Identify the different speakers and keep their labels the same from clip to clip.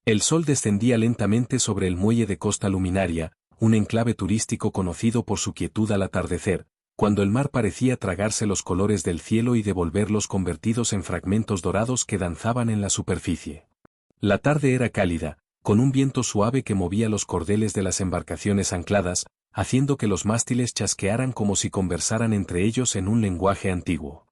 Speaker 1: El sol descendía lentamente sobre el muelle de Costa Luminaria, un enclave turístico conocido por su quietud al atardecer, cuando el mar parecía tragarse los colores del cielo y devolverlos convertidos en fragmentos dorados que danzaban en la superficie. La tarde era cálida, con un viento suave que movía los cordeles de las embarcaciones ancladas, haciendo que los mástiles chasquearan como si conversaran entre ellos en un lenguaje antiguo.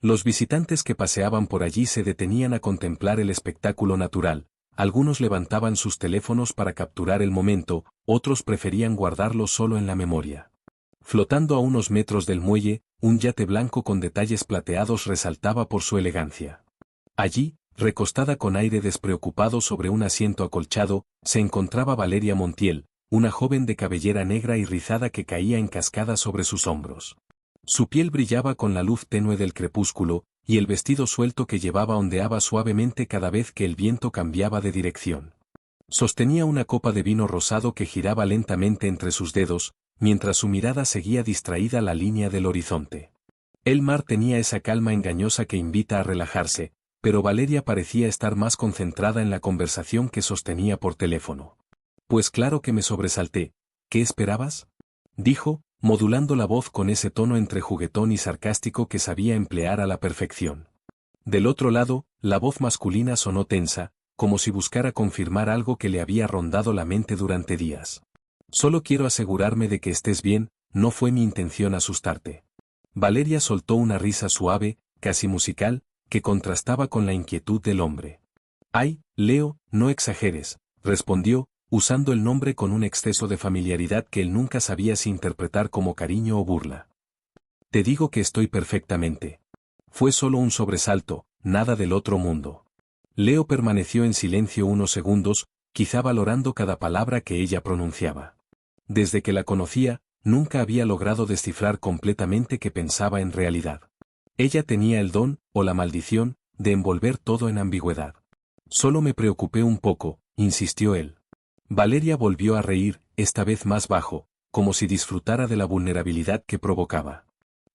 Speaker 1: Los visitantes que paseaban por allí se detenían a contemplar el espectáculo natural. Algunos levantaban sus teléfonos para capturar el momento, otros preferían guardarlo solo en la memoria. Flotando a unos metros del muelle, un yate blanco con detalles plateados resaltaba por su elegancia. Allí, recostada con aire despreocupado sobre un asiento acolchado, se encontraba Valeria Montiel, una joven de cabellera negra y rizada que caía en cascada sobre sus hombros. Su piel brillaba con la luz tenue del crepúsculo, y el vestido suelto que llevaba ondeaba suavemente cada vez que el viento cambiaba de dirección. Sostenía una copa de vino rosado que giraba lentamente entre sus dedos, mientras su mirada seguía distraída la línea del horizonte. El mar tenía esa calma engañosa que invita a relajarse, pero Valeria parecía estar más concentrada en la conversación que sostenía por teléfono. Pues claro que me sobresalté. ¿Qué esperabas?, dijo, modulando la voz con ese tono entre juguetón y sarcástico que sabía emplear a la perfección. Del otro lado, la voz masculina sonó tensa, como si buscara confirmar algo que le había rondado la mente durante días. Solo quiero asegurarme de que estés bien, no fue mi intención asustarte. Valeria soltó una risa suave, casi musical, que contrastaba con la inquietud del hombre. Ay, Leo, no exageres, respondió, usando el nombre con un exceso de familiaridad que él nunca sabía si interpretar como cariño o burla. Te digo que estoy perfectamente. Fue solo un sobresalto, nada del otro mundo. Leo permaneció en silencio unos segundos, quizá valorando cada palabra que ella pronunciaba. Desde que la conocía, nunca había logrado descifrar completamente qué pensaba en realidad. Ella tenía el don, o la maldición, de envolver todo en ambigüedad. Solo me preocupé un poco, insistió él. Valeria volvió a reír, esta vez más bajo, como si disfrutara de la vulnerabilidad que provocaba.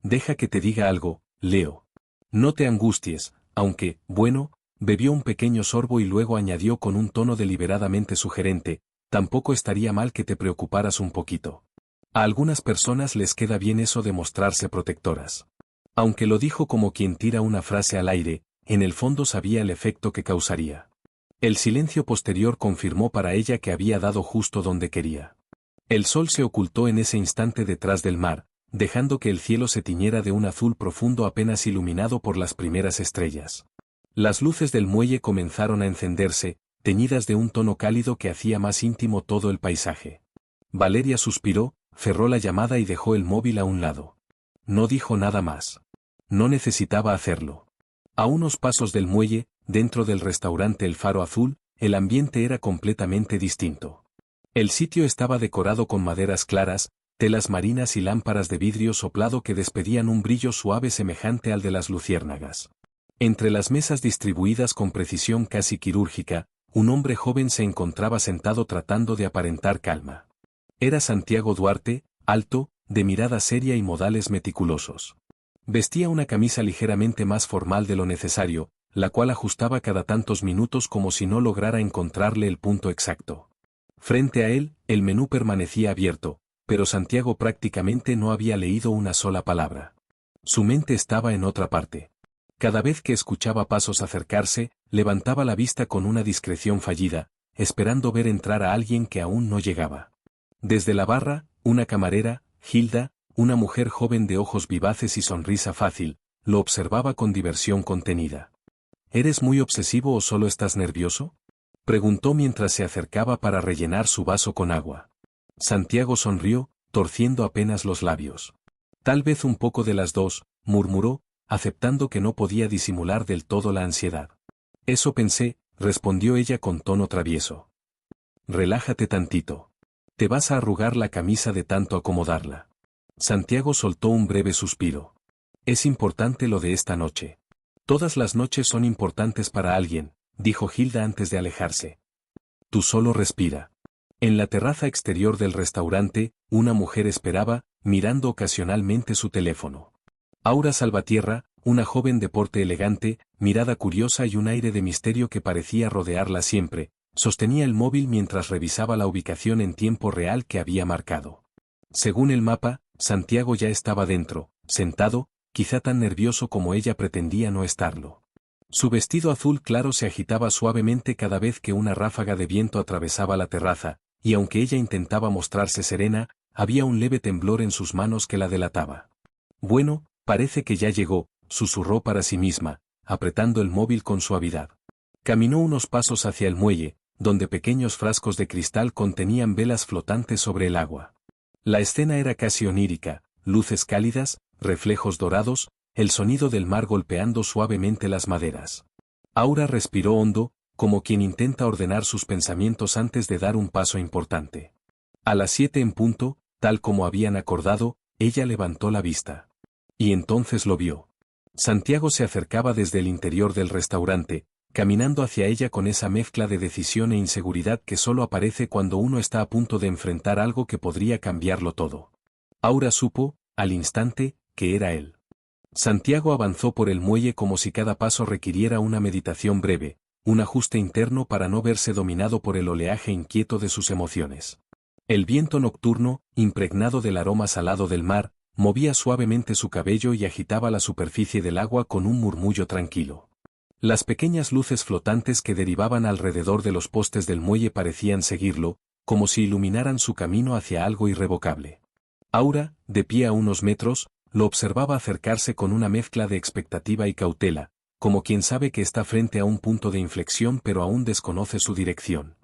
Speaker 1: Deja que te diga algo, Leo. No te angusties, aunque, bueno, bebió un pequeño sorbo y luego añadió con un tono deliberadamente sugerente, tampoco estaría mal que te preocuparas un poquito. A algunas personas les queda bien eso de mostrarse protectoras. Aunque lo dijo como quien tira una frase al aire, en el fondo sabía el efecto que causaría. El silencio posterior confirmó para ella que había dado justo donde quería. El sol se ocultó en ese instante detrás del mar, dejando que el cielo se tiñera de un azul profundo apenas iluminado por las primeras estrellas. Las luces del muelle comenzaron a encenderse, teñidas de un tono cálido que hacía más íntimo todo el paisaje. Valeria suspiró, cerró la llamada y dejó el móvil a un lado. No dijo nada más. No necesitaba hacerlo. A unos pasos del muelle, dentro del restaurante El Faro Azul, el ambiente era completamente distinto. El sitio estaba decorado con maderas claras, telas marinas y lámparas de vidrio soplado que despedían un brillo suave semejante al de las luciérnagas. Entre las mesas distribuidas con precisión casi quirúrgica, un hombre joven se encontraba sentado tratando de aparentar calma. Era Santiago Duarte, alto, de mirada seria y modales meticulosos. Vestía una camisa ligeramente más formal de lo necesario, la cual ajustaba cada tantos minutos como si no lograra encontrarle el punto exacto. Frente a él, el menú permanecía abierto, pero Santiago prácticamente no había leído una sola palabra. Su mente estaba en otra parte. Cada vez que escuchaba pasos acercarse, levantaba la vista con una discreción fallida, esperando ver entrar a alguien que aún no llegaba. Desde la barra, una camarera, Hilda, una mujer joven de ojos vivaces y sonrisa fácil, lo observaba con diversión contenida. ¿Eres muy obsesivo o solo estás nervioso?, preguntó mientras se acercaba para rellenar su vaso con agua. Santiago sonrió, torciendo apenas los labios. Tal vez un poco de las dos, murmuró, aceptando que no podía disimular del todo la ansiedad. Eso pensé, respondió ella con tono travieso. Relájate tantito. Te vas a arrugar la camisa de tanto acomodarla. Santiago soltó un breve suspiro. Es importante lo de esta noche. Todas las noches son importantes para alguien, dijo Hilda antes de alejarse. Tú solo respira. En la terraza exterior del restaurante, una mujer esperaba, mirando ocasionalmente su teléfono. Aura Salvatierra, una joven de porte elegante, mirada curiosa y un aire de misterio que parecía rodearla siempre, Sostenía el móvil mientras revisaba la ubicación en tiempo real que había marcado. Según el mapa, Santiago ya estaba dentro, sentado, quizá tan nervioso como ella pretendía no estarlo. Su vestido azul claro se agitaba suavemente cada vez que una ráfaga de viento atravesaba la terraza, y aunque ella intentaba mostrarse serena, había un leve temblor en sus manos que la delataba. Bueno, parece que ya llegó, susurró para sí misma, apretando el móvil con suavidad. Caminó unos pasos hacia el muelle, donde pequeños frascos de cristal contenían velas flotantes sobre el agua. La escena era casi onírica, luces cálidas, reflejos dorados, el sonido del mar golpeando suavemente las maderas. Aura respiró hondo, como quien intenta ordenar sus pensamientos antes de dar un paso importante. A las 7 en punto, tal como habían acordado, ella levantó la vista. Y entonces lo vio. Santiago se acercaba desde el interior del restaurante, caminando hacia ella con esa mezcla de decisión e inseguridad que solo aparece cuando uno está a punto de enfrentar algo que podría cambiarlo todo. Aura supo, al instante, que era él. Santiago avanzó por el muelle como si cada paso requiriera una meditación breve, un ajuste interno para no verse dominado por el oleaje inquieto de sus emociones. El viento nocturno, impregnado del aroma salado del mar, movía suavemente su cabello y agitaba la superficie del agua con un murmullo tranquilo. Las pequeñas luces flotantes que derivaban alrededor de los postes del muelle parecían seguirlo, como si iluminaran su camino hacia algo irrevocable. Aura, de pie a unos metros, lo observaba acercarse con una mezcla de expectativa y cautela, como quien sabe que está frente a un punto de inflexión pero aún desconoce su dirección.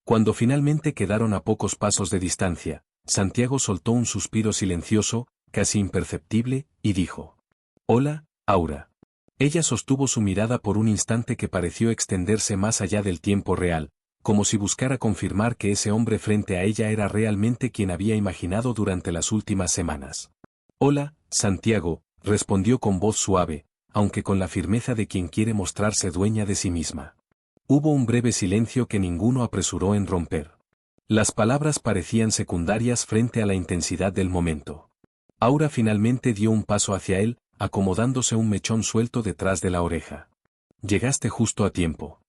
Speaker 1: Cuando finalmente quedaron a pocos pasos de distancia, Santiago soltó un suspiro silencioso, casi imperceptible, y dijo: «Hola, Aura». Ella sostuvo su mirada por un instante que pareció extenderse más allá del tiempo real, como si buscara confirmar que ese hombre frente a ella era realmente quien había imaginado durante las últimas semanas. «Hola, Santiago», respondió con voz suave, aunque con la firmeza de quien quiere mostrarse dueña de sí misma. Hubo un breve silencio que ninguno apresuró en romper. Las palabras parecían secundarias frente a la intensidad del momento. Aura finalmente dio un paso hacia él, acomodándose un mechón suelto detrás de la oreja. «Llegaste justo a tiempo.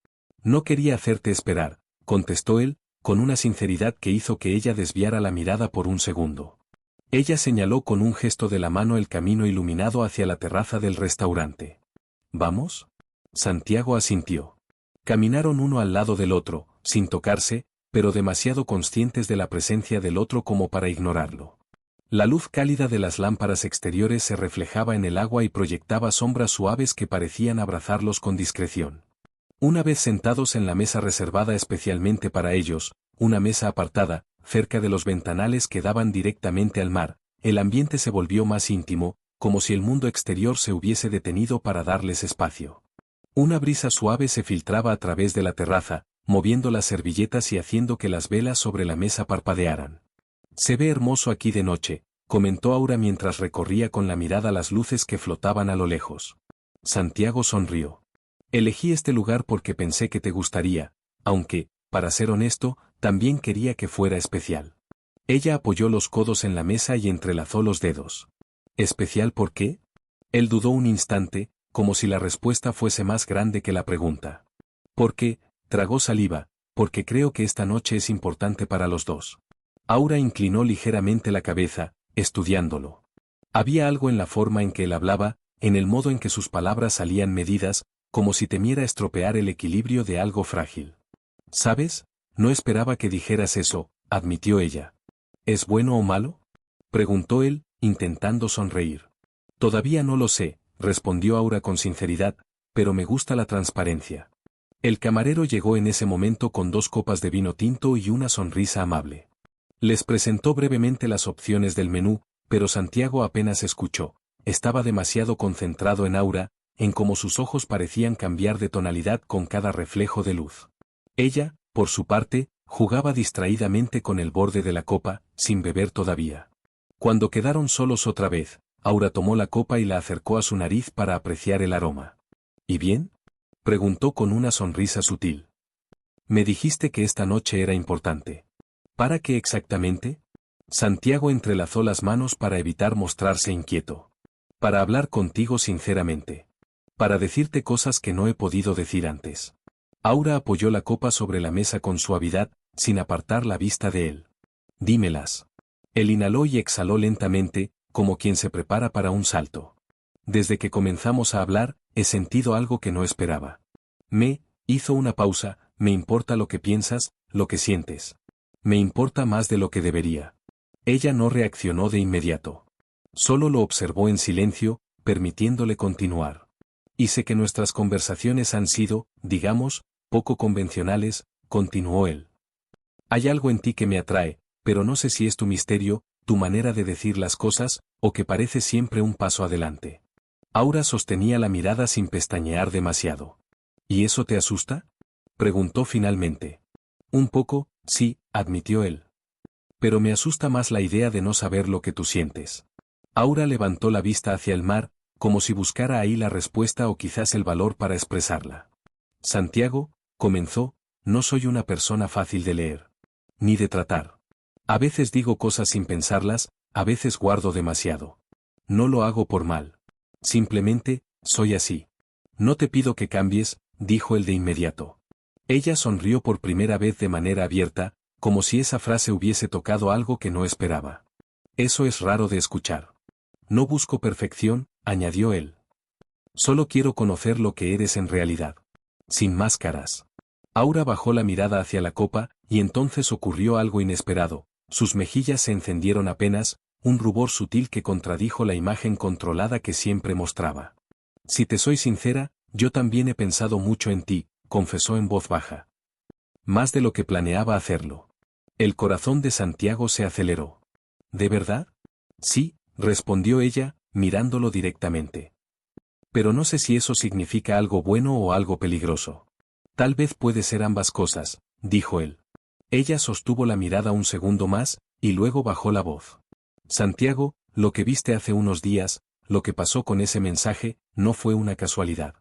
Speaker 1: No quería hacerte esperar», contestó él, con una sinceridad que hizo que ella desviara la mirada por un segundo. Ella señaló con un gesto de la mano el camino iluminado hacia la terraza del restaurante. «¿Vamos?». Santiago asintió. Caminaron uno al lado del otro, sin tocarse, pero demasiado conscientes de la presencia del otro como para ignorarlo. La luz cálida de las lámparas exteriores se reflejaba en el agua y proyectaba sombras suaves que parecían abrazarlos con discreción. Una vez sentados en la mesa reservada especialmente para ellos, una mesa apartada, cerca de los ventanales que daban directamente al mar, el ambiente se volvió más íntimo, como si el mundo exterior se hubiese detenido para darles espacio. Una brisa suave se filtraba a través de la terraza, moviendo las servilletas y haciendo que las velas sobre la mesa parpadearan. «Se ve hermoso aquí de noche», comentó Aura mientras recorría con la mirada las luces que flotaban a lo lejos. Santiago sonrió. «Elegí este lugar porque pensé que te gustaría, aunque, para ser honesto, también quería que fuera especial». Ella apoyó los codos en la mesa y entrelazó los dedos. «¿Especial por qué?». Él dudó un instante, como si la respuesta fuese más grande que la pregunta. «Porque», tragó saliva, «porque creo que esta noche es importante para los dos». Aura inclinó ligeramente la cabeza, estudiándolo. Había algo en la forma en que él hablaba, en el modo en que sus palabras salían medidas, como si temiera estropear el equilibrio de algo frágil. «¿Sabes? No esperaba que dijeras eso», admitió ella. «¿Es bueno o malo?», preguntó él, intentando sonreír. «Todavía no lo sé», respondió Aura con sinceridad, «pero me gusta la transparencia». El camarero llegó en ese momento con 2 copas de vino tinto y una sonrisa amable. Les presentó brevemente las opciones del menú, pero Santiago apenas escuchó. Estaba demasiado concentrado en Aura, en cómo sus ojos parecían cambiar de tonalidad con cada reflejo de luz. Ella, por su parte, jugaba distraídamente con el borde de la copa, sin beber todavía. Cuando quedaron solos otra vez, Aura tomó la copa y la acercó a su nariz para apreciar el aroma. «¿Y bien?», preguntó con una sonrisa sutil. «Me dijiste que esta noche era importante». «¿Para qué exactamente?». Santiago entrelazó las manos para evitar mostrarse inquieto. «Para hablar contigo sinceramente. Para decirte cosas que no he podido decir antes». Aura apoyó la copa sobre la mesa con suavidad, sin apartar la vista de él. Dímelas. Él inhaló y exhaló lentamente, como quien se prepara para un salto. Desde que comenzamos a hablar, he sentido algo que no esperaba. Hizo una pausa, me importa lo que piensas, lo que sientes. Me importa más de lo que debería. Ella no reaccionó de inmediato. Solo lo observó en silencio, permitiéndole continuar. Y sé que nuestras conversaciones han sido, digamos, poco convencionales, continuó él. Hay algo en ti que me atrae, pero no sé si es tu misterio, tu manera de decir las cosas, o que parece siempre un paso adelante. Aura sostenía la mirada sin pestañear demasiado. ¿Y eso te asusta?, preguntó finalmente. Un poco, sí, admitió él. Pero me asusta más la idea de no saber lo que tú sientes. Aura levantó la vista hacia el mar, como si buscara ahí la respuesta o quizás el valor para expresarla. Santiago, comenzó, no soy una persona fácil de leer. Ni de tratar. A veces digo cosas sin pensarlas, a veces guardo demasiado. No lo hago por mal. Simplemente, soy así. No te pido que cambies, dijo él de inmediato. Ella sonrió por primera vez de manera abierta, como si esa frase hubiese tocado algo que no esperaba. Eso es raro de escuchar. No busco perfección, añadió él. Solo quiero conocer lo que eres en realidad. Sin máscaras. Aura bajó la mirada hacia la copa, y entonces ocurrió algo inesperado. Sus mejillas se encendieron apenas, un rubor sutil que contradijo la imagen controlada que siempre mostraba. Si te soy sincera, yo también he pensado mucho en ti, confesó en voz baja. Más de lo que planeaba hacerlo. El corazón de Santiago se aceleró. ¿De verdad? Sí, respondió ella, mirándolo directamente. Pero no sé si eso significa algo bueno o algo peligroso. Tal vez puede ser ambas cosas, dijo él. Ella sostuvo la mirada un segundo más, y luego bajó la voz. Santiago, lo que viste hace unos días, lo que pasó con ese mensaje, no fue una casualidad.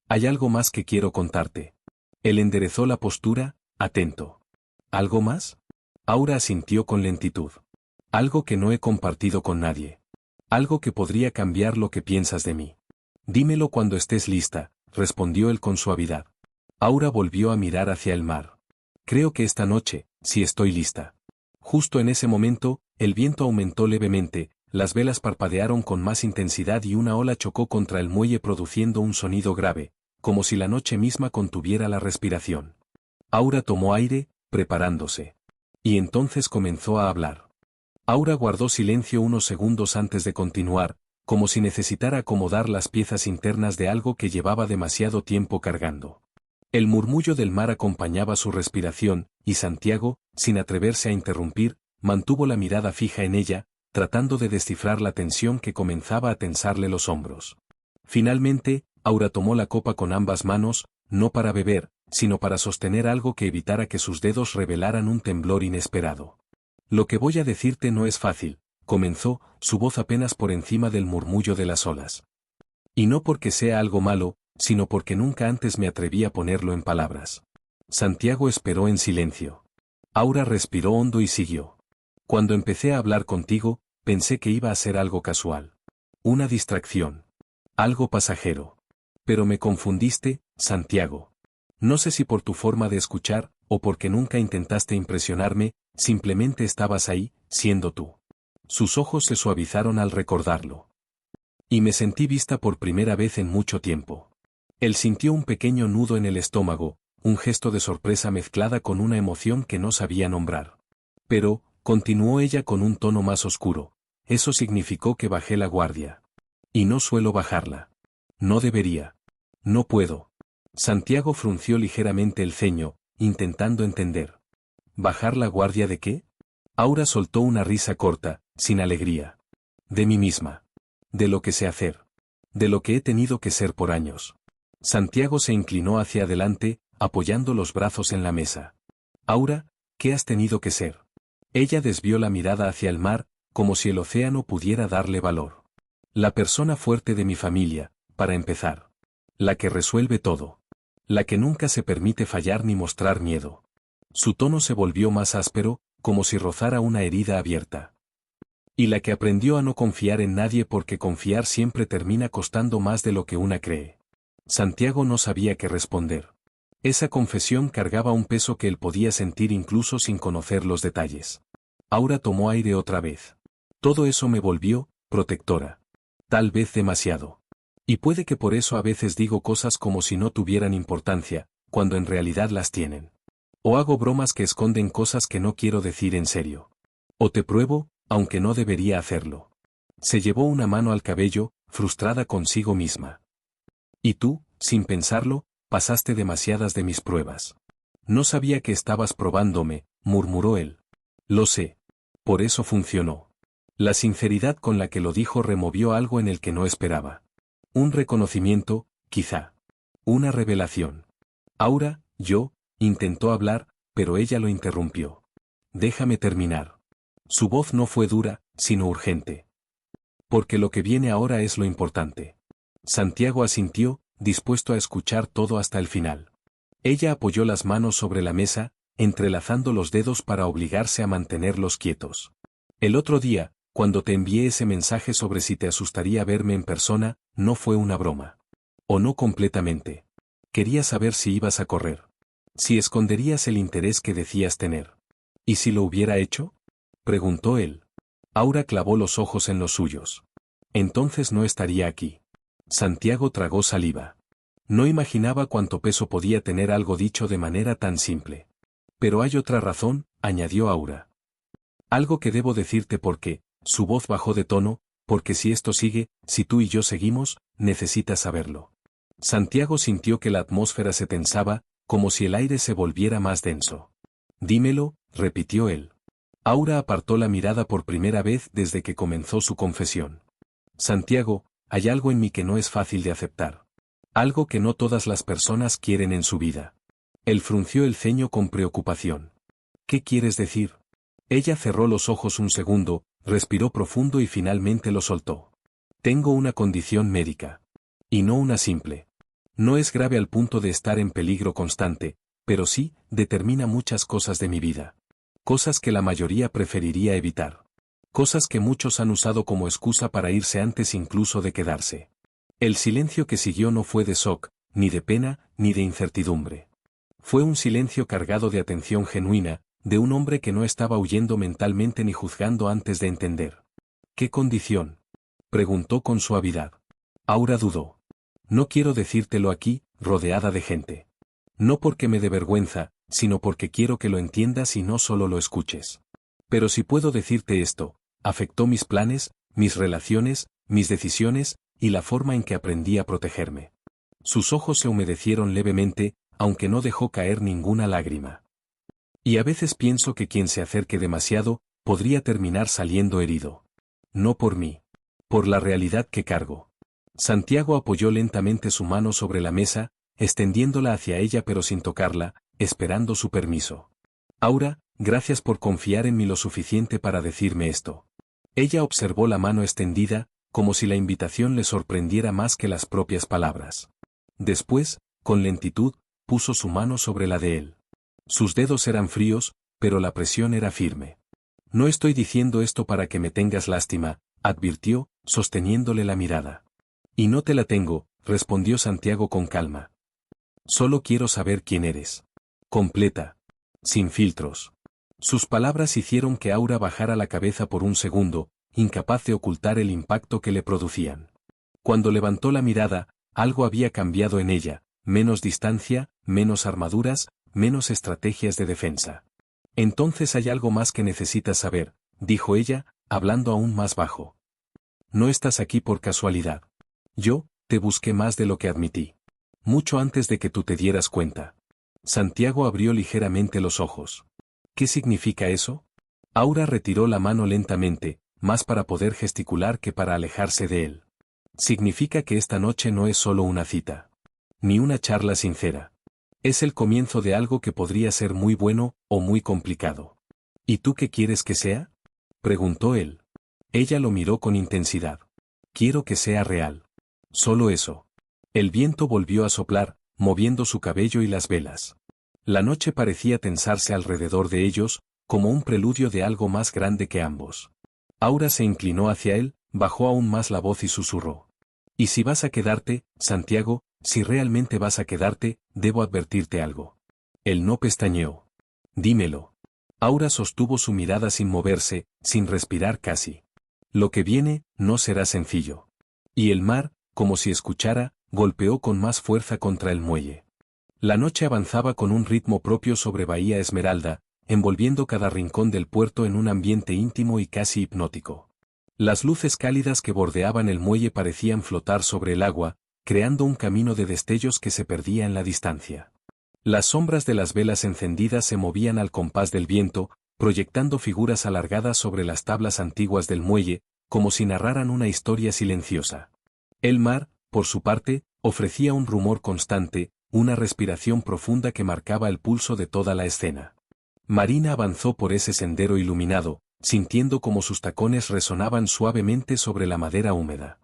Speaker 1: Hay algo más que quiero contarte. Él enderezó la postura, atento. ¿Algo más? Aura asintió con lentitud. Algo que no he compartido con nadie. Algo que podría cambiar lo que piensas de mí. Dímelo cuando estés lista, respondió él con suavidad. Aura volvió a mirar hacia el mar. Creo que esta noche, si estoy lista. Justo en ese momento, el viento aumentó levemente, las velas parpadearon con más intensidad y una ola chocó contra el muelle produciendo un sonido grave, como si la noche misma contuviera la respiración. Aura tomó aire, preparándose. Y entonces comenzó a hablar. Aura guardó silencio unos segundos antes de continuar, como si necesitara acomodar las piezas internas de algo que llevaba demasiado tiempo cargando. El murmullo del mar acompañaba su respiración, y Santiago, sin atreverse a interrumpir, mantuvo la mirada fija en ella, tratando de descifrar la tensión que comenzaba a tensarle los hombros. Finalmente, Aura tomó la copa con ambas manos, no para beber, sino para sostener algo que evitara que sus dedos revelaran un temblor inesperado. Lo que voy a decirte no es fácil, comenzó, su voz apenas por encima del murmullo de las olas. Y no porque sea algo malo, sino porque nunca antes me atreví a ponerlo en palabras. Santiago esperó en silencio. Aura respiró hondo y siguió. Cuando empecé a hablar contigo, pensé que iba a ser algo casual. Una distracción. Algo pasajero. Pero me confundiste, Santiago. No sé si por tu forma de escuchar, o porque nunca intentaste impresionarme, simplemente estabas ahí, siendo tú. Sus ojos se suavizaron al recordarlo. Y me sentí vista por primera vez en mucho tiempo. Él sintió un pequeño nudo en el estómago, un gesto de sorpresa mezclada con una emoción que no sabía nombrar. Pero, continuó ella con un tono más oscuro, eso significó que bajé la guardia. Y no suelo bajarla. No debería. No puedo. Santiago frunció ligeramente el ceño, intentando entender. ¿Bajar la guardia de qué? Aura soltó una risa corta, sin alegría. De mí misma. De lo que sé hacer. De lo que he tenido que ser por años. Santiago se inclinó hacia adelante, apoyando los brazos en la mesa. Aura, ¿qué has tenido que ser? Ella desvió la mirada hacia el mar, como si el océano pudiera darle valor. La persona fuerte de mi familia, para empezar. La que resuelve todo. La que nunca se permite fallar ni mostrar miedo. Su tono se volvió más áspero, como si rozara una herida abierta. Y la que aprendió a no confiar en nadie porque confiar siempre termina costando más de lo que una cree. Santiago no sabía qué responder. Esa confesión cargaba un peso que él podía sentir incluso sin conocer los detalles. Aura tomó aire otra vez. Todo eso me volvió protectora. Tal vez demasiado. Y puede que por eso a veces digo cosas como si no tuvieran importancia, cuando en realidad las tienen. O hago bromas que esconden cosas que no quiero decir en serio. O te pruebo, aunque no debería hacerlo. Se llevó una mano al cabello, frustrada consigo misma. Y tú, sin pensarlo, pasaste demasiadas de mis pruebas. No sabía que estabas probándome, murmuró él. Lo sé. Por eso funcionó. La sinceridad con la que lo dijo removió algo en el que no esperaba. Un reconocimiento, quizá. Una revelación. Aura, intentó hablar, pero ella lo interrumpió. Déjame terminar. Su voz no fue dura, sino urgente. Porque lo que viene ahora es lo importante. Santiago asintió, dispuesto a escuchar todo hasta el final. Ella apoyó las manos sobre la mesa, entrelazando los dedos para obligarse a mantenerlos quietos. El otro día, cuando te envié ese mensaje sobre si te asustaría verme en persona, no fue una broma. O no completamente. Quería saber si ibas a correr. Si esconderías el interés que decías tener. ¿Y si lo hubiera hecho? Preguntó él. Aura clavó los ojos en los suyos. Entonces no estaría aquí. Santiago tragó saliva. No imaginaba cuánto peso podía tener algo dicho de manera tan simple. Pero hay otra razón, añadió Aura. Algo que debo decirte porque, su voz bajó de tono, porque si esto sigue, si tú y yo seguimos, necesitas saberlo. Santiago sintió que la atmósfera se tensaba, como si el aire se volviera más denso. Dímelo, repitió él. Aura apartó la mirada por primera vez desde que comenzó su confesión. Santiago, hay algo en mí que no es fácil de aceptar. Algo que no todas las personas quieren en su vida. Él frunció el ceño con preocupación. ¿Qué quieres decir? Ella cerró los ojos un segundo, respiró profundo y finalmente lo soltó. Tengo una condición médica. Y no una simple. No es grave al punto de estar en peligro constante, pero sí, determina muchas cosas de mi vida. Cosas que la mayoría preferiría evitar. Cosas que muchos han usado como excusa para irse antes incluso de quedarse. El silencio que siguió no fue de shock, ni de pena, ni de incertidumbre. Fue un silencio cargado de atención genuina, de un hombre que no estaba huyendo mentalmente ni juzgando antes de entender. ¿Qué condición? Preguntó con suavidad. Aura dudó. No quiero decírtelo aquí, rodeada de gente. No porque me dé vergüenza, sino porque quiero que lo entiendas y no solo lo escuches. Pero si puedo decirte esto, afectó mis planes, mis relaciones, mis decisiones, y la forma en que aprendí a protegerme. Sus ojos se humedecieron levemente, aunque no dejó caer ninguna lágrima. Y a veces pienso que quien se acerque demasiado, podría terminar saliendo herido. No por mí. Por la realidad que cargo. Santiago apoyó lentamente su mano sobre la mesa, extendiéndola hacia ella pero sin tocarla, esperando su permiso. Aura, gracias por confiar en mí lo suficiente para decirme esto. Ella observó la mano extendida, como si la invitación le sorprendiera más que las propias palabras. Después, con lentitud, puso su mano sobre la de él. Sus dedos eran fríos, pero la presión era firme. No estoy diciendo esto para que me tengas lástima, advirtió, sosteniéndole la mirada. Y no te la tengo, respondió Santiago con calma. Solo quiero saber quién eres. Completa. Sin filtros. Sus palabras hicieron que Aura bajara la cabeza por un segundo, incapaz de ocultar el impacto que le producían. Cuando levantó la mirada, algo había cambiado en ella, menos distancia, menos armaduras, menos estrategias de defensa. Entonces hay algo más que necesitas saber, dijo ella, hablando aún más bajo. No estás aquí por casualidad. Yo, te busqué más de lo que admití. Mucho antes de que tú te dieras cuenta. Santiago abrió ligeramente los ojos. ¿Qué significa eso? Aura retiró la mano lentamente, más para poder gesticular que para alejarse de él. Significa que esta noche no es solo una cita. Ni una charla sincera. Es el comienzo de algo que podría ser muy bueno, o muy complicado. ¿Y tú qué quieres que sea? Preguntó él. Ella lo miró con intensidad. Quiero que sea real. Solo eso. El viento volvió a soplar, moviendo su cabello y las velas. La noche parecía tensarse alrededor de ellos, como un preludio de algo más grande que ambos. Aura se inclinó hacia él, bajó aún más la voz y susurró. ¿Y si vas a quedarte, Santiago, si realmente vas a quedarte, debo advertirte algo. Él no pestañeó. Dímelo. Aura sostuvo su mirada sin moverse, sin respirar casi. Lo que viene, no será sencillo. Y el mar, como si escuchara, golpeó con más fuerza contra el muelle. La noche avanzaba con un ritmo propio sobre Bahía Esmeralda, envolviendo cada rincón del puerto en un ambiente íntimo y casi hipnótico. Las luces cálidas que bordeaban el muelle parecían flotar sobre el agua, creando un camino de destellos que se perdía en la distancia. Las sombras de las velas encendidas se movían al compás del viento, proyectando figuras alargadas sobre las tablas antiguas del muelle, como si narraran una historia silenciosa. El mar, por su parte, ofrecía un rumor constante, una respiración profunda que marcaba el pulso de toda la escena. Marina avanzó por ese sendero iluminado, sintiendo como sus tacones resonaban suavemente sobre la madera húmeda.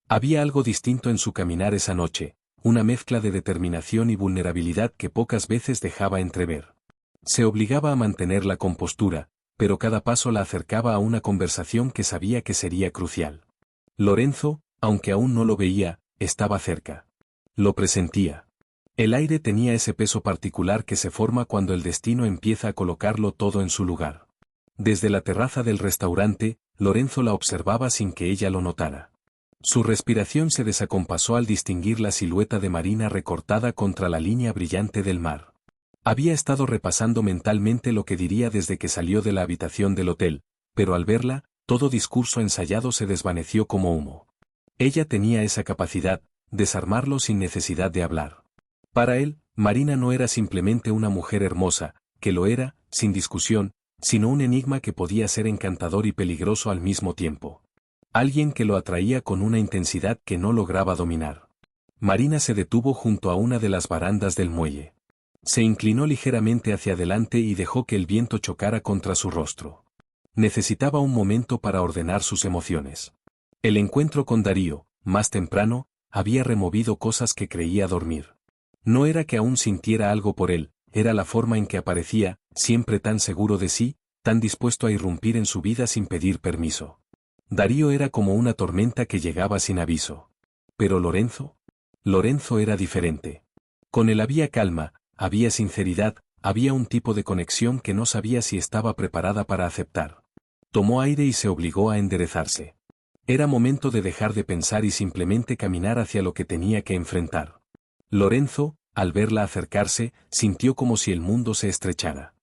Speaker 1: Había algo distinto en su caminar esa noche, una mezcla de determinación y vulnerabilidad que pocas veces dejaba entrever. Se obligaba a mantener la compostura, pero cada paso la acercaba a una conversación que sabía que sería crucial. Lorenzo, aunque aún no lo veía, estaba cerca. Lo presentía. El aire tenía ese peso particular que se forma cuando el destino empieza a colocarlo todo en su lugar. Desde la terraza del restaurante, Lorenzo la observaba sin que ella lo notara. Su respiración se desacompasó al distinguir la silueta de Marina recortada contra la línea brillante del mar. Había estado repasando mentalmente lo que diría desde que salió de la habitación del hotel, pero al verla, todo discurso ensayado se desvaneció como humo. Ella tenía esa capacidad, desarmarlo sin necesidad de hablar. Para él, Marina no era simplemente una mujer hermosa, que lo era, sin discusión, sino un enigma que podía ser encantador y peligroso al mismo tiempo. Alguien que lo atraía con una intensidad que no lograba dominar. Marina se detuvo junto a una de las barandas del muelle. Se inclinó ligeramente hacia adelante y dejó que el viento chocara contra su rostro. Necesitaba un momento para ordenar sus emociones. El encuentro con Darío, más temprano, había removido cosas que creía dormir. No era que aún sintiera algo por él, era la forma en que aparecía, siempre tan seguro de sí, tan dispuesto a irrumpir en su vida sin pedir permiso. Darío era como una tormenta que llegaba sin aviso. Pero Lorenzo era diferente. Con él había calma, había sinceridad, había un tipo de conexión que no sabía si estaba preparada para aceptar. Tomó aire y se obligó a enderezarse. Era momento de dejar de pensar y simplemente caminar hacia lo que tenía que enfrentar. Lorenzo, al verla acercarse, sintió como si el mundo se estrechara.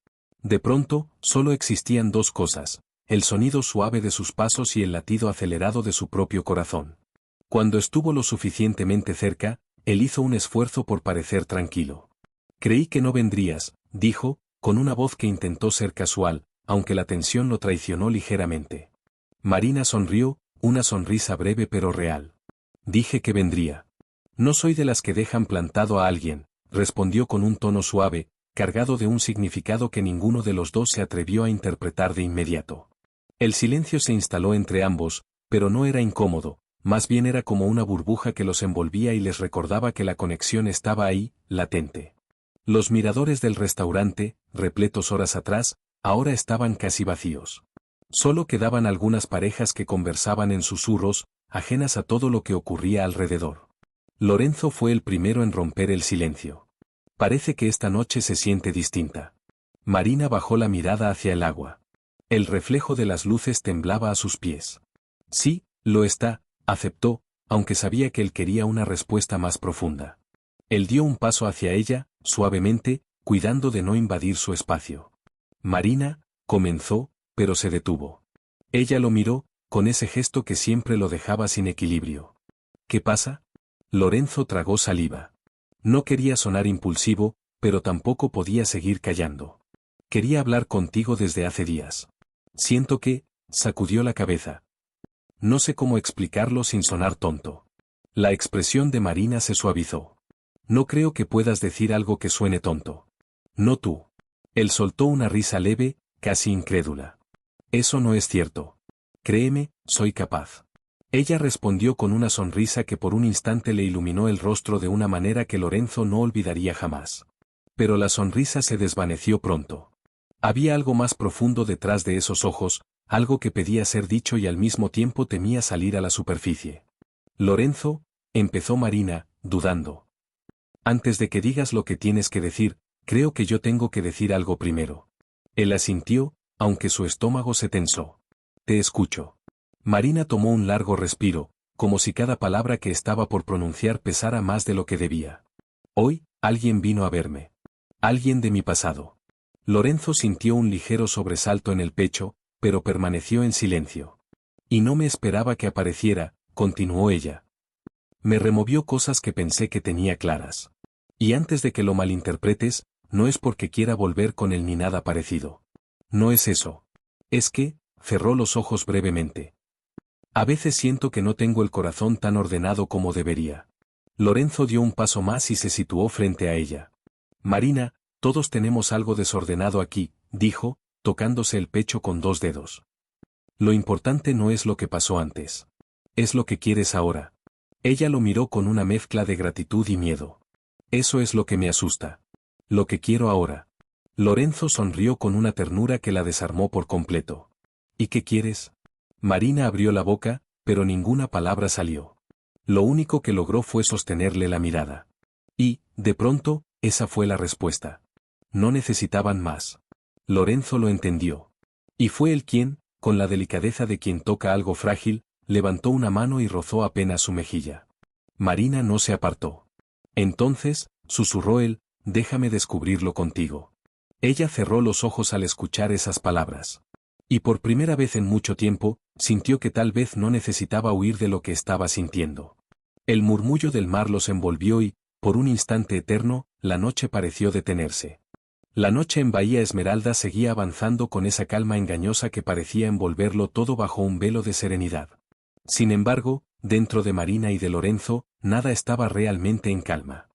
Speaker 1: De pronto, solo existían dos cosas: el sonido suave de sus pasos y el latido acelerado de su propio corazón. Cuando estuvo lo suficientemente cerca, él hizo un esfuerzo por parecer tranquilo. «Creí que no vendrías», dijo, con una voz que intentó ser casual, aunque la tensión lo traicionó ligeramente. Marina sonrió, una sonrisa breve pero real. «Dije que vendría. No soy de las que dejan plantado a alguien», respondió con un tono suave, cargado de un significado que ninguno de los dos se atrevió a interpretar de inmediato. El silencio se instaló entre ambos, pero no era incómodo, más bien era como una burbuja que los envolvía y les recordaba que la conexión estaba ahí, latente. Los miradores del restaurante, repletos horas atrás, ahora estaban casi vacíos. Solo quedaban algunas parejas que conversaban en susurros, ajenas a todo lo que ocurría alrededor. Lorenzo fue el primero en romper el silencio. «Parece que esta noche se siente distinta». Marina bajó la mirada hacia el agua. El reflejo de las luces temblaba a sus pies. «Sí, lo está», aceptó, aunque sabía que él quería una respuesta más profunda. Él dio un paso hacia ella, suavemente, cuidando de no invadir su espacio. «Marina», comenzó, pero se detuvo. Ella lo miró, con ese gesto que siempre lo dejaba sin equilibrio. «¿Qué pasa?» Lorenzo tragó saliva. No quería sonar impulsivo, pero tampoco podía seguir callando. «Quería hablar contigo desde hace días. Siento que», sacudió la cabeza. «No sé cómo explicarlo sin sonar tonto». La expresión de Marina se suavizó. «No creo que puedas decir algo que suene tonto. No tú». Él soltó una risa leve, casi incrédula. «Eso no es cierto. Créeme, soy capaz». Ella respondió con una sonrisa que por un instante le iluminó el rostro de una manera que Lorenzo no olvidaría jamás. Pero la sonrisa se desvaneció pronto. Había algo más profundo detrás de esos ojos, algo que pedía ser dicho y al mismo tiempo temía salir a la superficie. «Lorenzo», empezó Marina, dudando. Antes de que digas lo que tienes que decir, creo que yo tengo que decir algo primero. Él asintió, aunque su estómago se tensó. Te escucho. Marina tomó un largo respiro, como si cada palabra que estaba por pronunciar pesara más de lo que debía. Hoy, alguien vino a verme. Alguien de mi pasado. Lorenzo sintió un ligero sobresalto en el pecho, pero permaneció en silencio. Y no me esperaba que apareciera, continuó ella. Me removió cosas que pensé que tenía claras. Y antes de que lo malinterpretes, no es porque quiera volver con él ni nada parecido. No es eso. Es que, cerró los ojos brevemente. A veces siento que no tengo el corazón tan ordenado como debería. Lorenzo dio un paso más y se situó frente a ella. Marina, todos tenemos algo desordenado aquí, dijo, tocándose el pecho con dos dedos. Lo importante no es lo que pasó antes. Es lo que quieres ahora. Ella lo miró con una mezcla de gratitud y miedo. Eso es lo que me asusta. Lo que quiero ahora. Lorenzo sonrió con una ternura que la desarmó por completo. ¿Y qué quieres? Marina abrió la boca, pero ninguna palabra salió. Lo único que logró fue sostenerle la mirada. Y, de pronto, esa fue la respuesta. No necesitaban más. Lorenzo lo entendió. Y fue él quien, con la delicadeza de quien toca algo frágil, levantó una mano y rozó apenas su mejilla. Marina no se apartó. Entonces, susurró él, déjame descubrirlo contigo. Ella cerró los ojos al escuchar esas palabras. Y por primera vez en mucho tiempo, sintió que tal vez no necesitaba huir de lo que estaba sintiendo. El murmullo del mar los envolvió y, por un instante eterno, la noche pareció detenerse. La noche en Bahía Esmeralda seguía avanzando con esa calma engañosa que parecía envolverlo todo bajo un velo de serenidad. Sin embargo, dentro de Marina y de Lorenzo, nada estaba realmente en calma.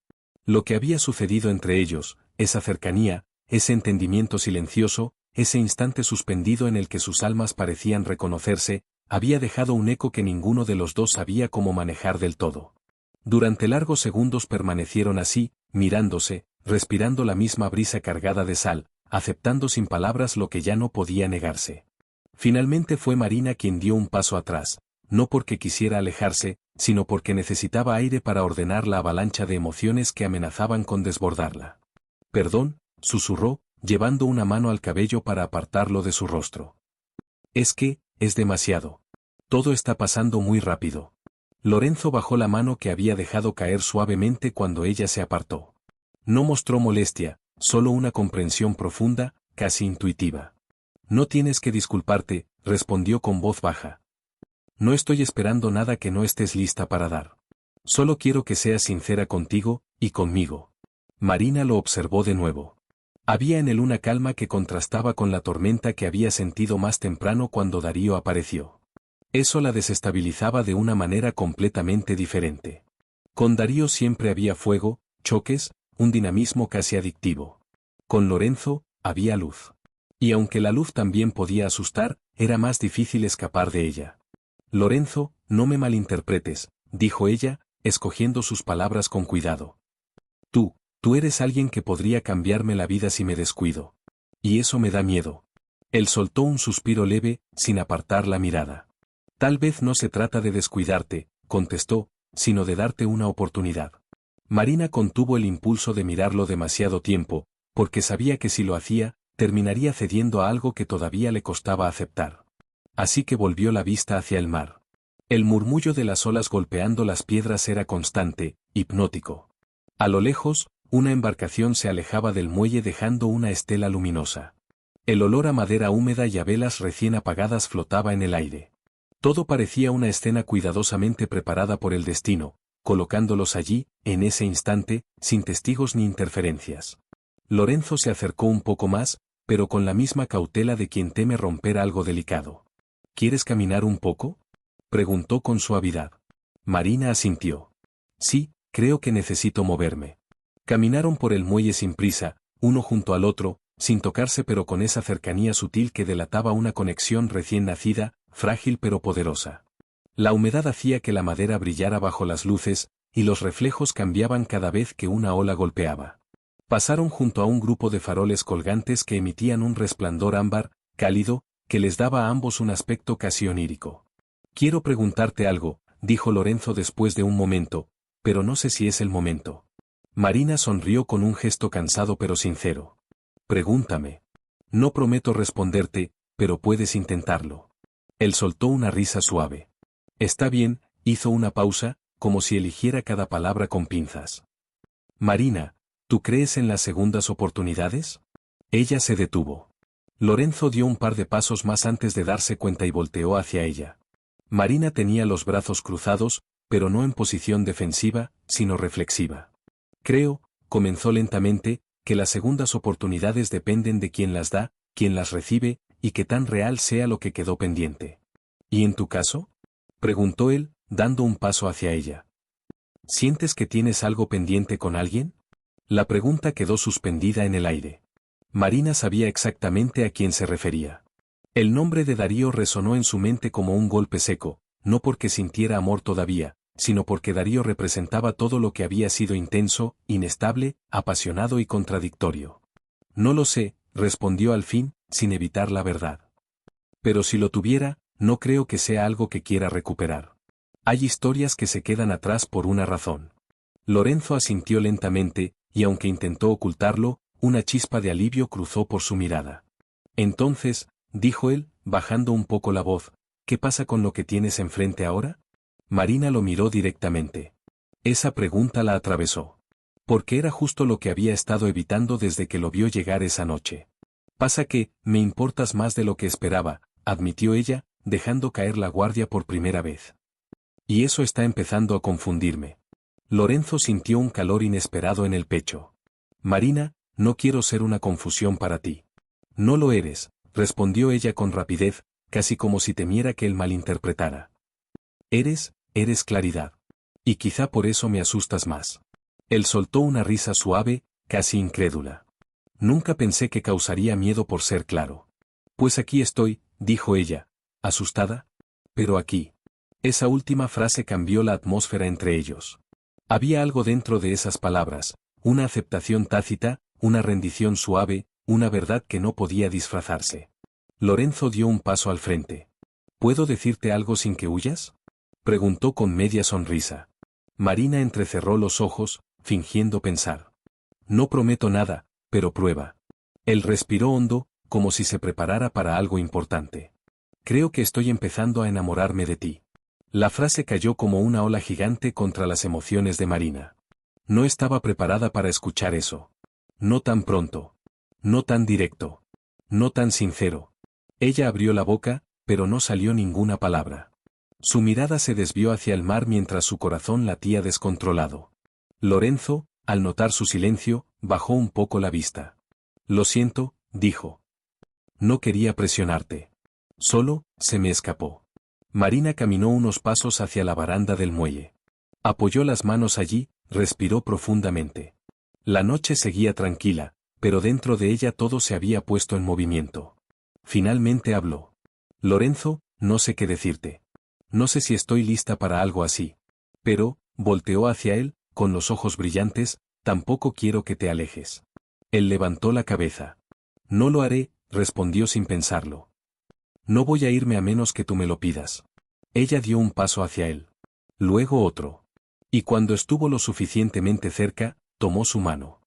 Speaker 1: Lo que había sucedido entre ellos, esa cercanía, ese entendimiento silencioso, ese instante suspendido en el que sus almas parecían reconocerse, había dejado un eco que ninguno de los dos sabía cómo manejar del todo. Durante largos segundos permanecieron así, mirándose, respirando la misma brisa cargada de sal, aceptando sin palabras lo que ya no podía negarse. Finalmente fue Marina quien dio un paso atrás, no porque quisiera alejarse, sino porque necesitaba aire para ordenar la avalancha de emociones que amenazaban con desbordarla. Perdón, susurró, llevando una mano al cabello para apartarlo de su rostro. Es que, es demasiado. Todo está pasando muy rápido. Lorenzo bajó la mano que había dejado caer suavemente cuando ella se apartó. No mostró molestia, solo una comprensión profunda, casi intuitiva. No tienes que disculparte, respondió con voz baja. No estoy esperando nada que no estés lista para dar. Solo quiero que seas sincera contigo, y conmigo. Marina lo observó de nuevo. Había en él una calma que contrastaba con la tormenta que había sentido más temprano cuando Darío apareció. Eso la desestabilizaba de una manera completamente diferente. Con Darío siempre había fuego, choques, un dinamismo casi adictivo. Con Lorenzo, había luz. Y aunque la luz también podía asustar, era más difícil escapar de ella. Lorenzo, no me malinterpretes, dijo ella, escogiendo sus palabras con cuidado. Tú eres alguien que podría cambiarme la vida si me descuido. Y eso me da miedo. Él soltó un suspiro leve, sin apartar la mirada. Tal vez no se trata de descuidarte, contestó, sino de darte una oportunidad. Marina contuvo el impulso de mirarlo demasiado tiempo, porque sabía que si lo hacía, terminaría cediendo a algo que todavía le costaba aceptar. Así que volvió la vista hacia el mar. El murmullo de las olas golpeando las piedras era constante, hipnótico. A lo lejos, una embarcación se alejaba del muelle dejando una estela luminosa. El olor a madera húmeda y a velas recién apagadas flotaba en el aire. Todo parecía una escena cuidadosamente preparada por el destino, colocándolos allí, en ese instante, sin testigos ni interferencias. Lorenzo se acercó un poco más, pero con la misma cautela de quien teme romper algo delicado. ¿Quieres caminar un poco?, preguntó con suavidad. Marina asintió. Sí, creo que necesito moverme. Caminaron por el muelle sin prisa, uno junto al otro, sin tocarse pero con esa cercanía sutil que delataba una conexión recién nacida, frágil pero poderosa. La humedad hacía que la madera brillara bajo las luces, y los reflejos cambiaban cada vez que una ola golpeaba. Pasaron junto a un grupo de faroles colgantes que emitían un resplandor ámbar, cálido, que les daba a ambos un aspecto casi onírico. Quiero preguntarte algo, dijo Lorenzo después de un momento, pero no sé si es el momento. Marina sonrió con un gesto cansado pero sincero. Pregúntame. No prometo responderte, pero puedes intentarlo. Él soltó una risa suave. Está bien, hizo una pausa, como si eligiera cada palabra con pinzas. Marina, ¿tú crees en las segundas oportunidades? Ella se detuvo. Lorenzo dio un par de pasos más antes de darse cuenta y volteó hacia ella. Marina tenía los brazos cruzados, pero no en posición defensiva, sino reflexiva. Creo, comenzó lentamente, que las segundas oportunidades dependen de quién las da, quién las recibe, y que tan real sea lo que quedó pendiente. ¿Y en tu caso? Preguntó él, dando un paso hacia ella. ¿Sientes que tienes algo pendiente con alguien? La pregunta quedó suspendida en el aire. Marina sabía exactamente a quién se refería. El nombre de Darío resonó en su mente como un golpe seco, no porque sintiera amor todavía, sino porque Darío representaba todo lo que había sido intenso, inestable, apasionado y contradictorio. No lo sé, respondió al fin, sin evitar la verdad. Pero si lo tuviera, no creo que sea algo que quiera recuperar. Hay historias que se quedan atrás por una razón. Lorenzo asintió lentamente, y aunque intentó ocultarlo, una chispa de alivio cruzó por su mirada. Entonces, dijo él, bajando un poco la voz, ¿qué pasa con lo que tienes enfrente ahora? Marina lo miró directamente. Esa pregunta la atravesó. Porque era justo lo que había estado evitando desde que lo vio llegar esa noche. Pasa que, me importas más de lo que esperaba, admitió ella, dejando caer la guardia por primera vez. Y eso está empezando a confundirme. Lorenzo sintió un calor inesperado en el pecho. Marina, no quiero ser una confusión para ti. No lo eres, respondió ella con rapidez, casi como si temiera que él malinterpretara. Eres claridad. Y quizá por eso me asustas más. Él soltó una risa suave, casi incrédula. Nunca pensé que causaría miedo por ser claro. Pues aquí estoy, dijo ella, asustada. Pero aquí. Esa última frase cambió la atmósfera entre ellos. Había algo dentro de esas palabras, una aceptación tácita, una rendición suave, una verdad que no podía disfrazarse. Lorenzo dio un paso al frente. ¿Puedo decirte algo sin que huyas? Preguntó con media sonrisa. Marina entrecerró los ojos, fingiendo pensar. No prometo nada, pero prueba. Él respiró hondo, como si se preparara para algo importante. Creo que estoy empezando a enamorarme de ti. La frase cayó como una ola gigante contra las emociones de Marina. No estaba preparada para escuchar eso. No tan pronto. No tan directo. No tan sincero. Ella abrió la boca, pero no salió ninguna palabra. Su mirada se desvió hacia el mar mientras su corazón latía descontrolado. Lorenzo, al notar su silencio, bajó un poco la vista. Lo siento, dijo. No quería presionarte. Solo, se me escapó. Marina caminó unos pasos hacia la baranda del muelle. Apoyó las manos allí, respiró profundamente. La noche seguía tranquila, pero dentro de ella todo se había puesto en movimiento. Finalmente habló. Lorenzo, no sé qué decirte. No sé si estoy lista para algo así. Pero, volteó hacia él, con los ojos brillantes, tampoco quiero que te alejes. Él levantó la cabeza. No lo haré, respondió sin pensarlo. No voy a irme a menos que tú me lo pidas. Ella dio un paso hacia él. Luego otro. Y cuando estuvo lo suficientemente cerca, tomó su mano.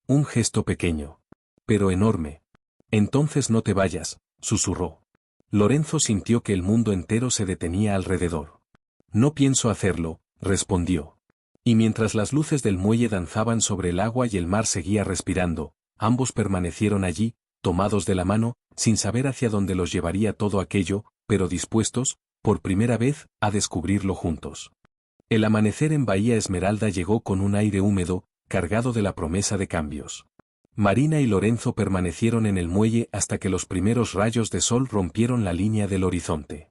Speaker 1: Un gesto pequeño. Pero enorme. Entonces no te vayas, susurró. Lorenzo sintió que el mundo entero se detenía alrededor. No pienso hacerlo, respondió. Y mientras las luces del muelle danzaban sobre el agua y el mar seguía respirando, ambos permanecieron allí, tomados de la mano, sin saber hacia dónde los llevaría todo aquello, pero dispuestos, por primera vez, a descubrirlo juntos. El amanecer en Bahía Esmeralda llegó con un aire húmedo, cargado de la promesa de cambios. Marina y Lorenzo permanecieron en el muelle hasta que los primeros rayos de sol rompieron la línea del horizonte.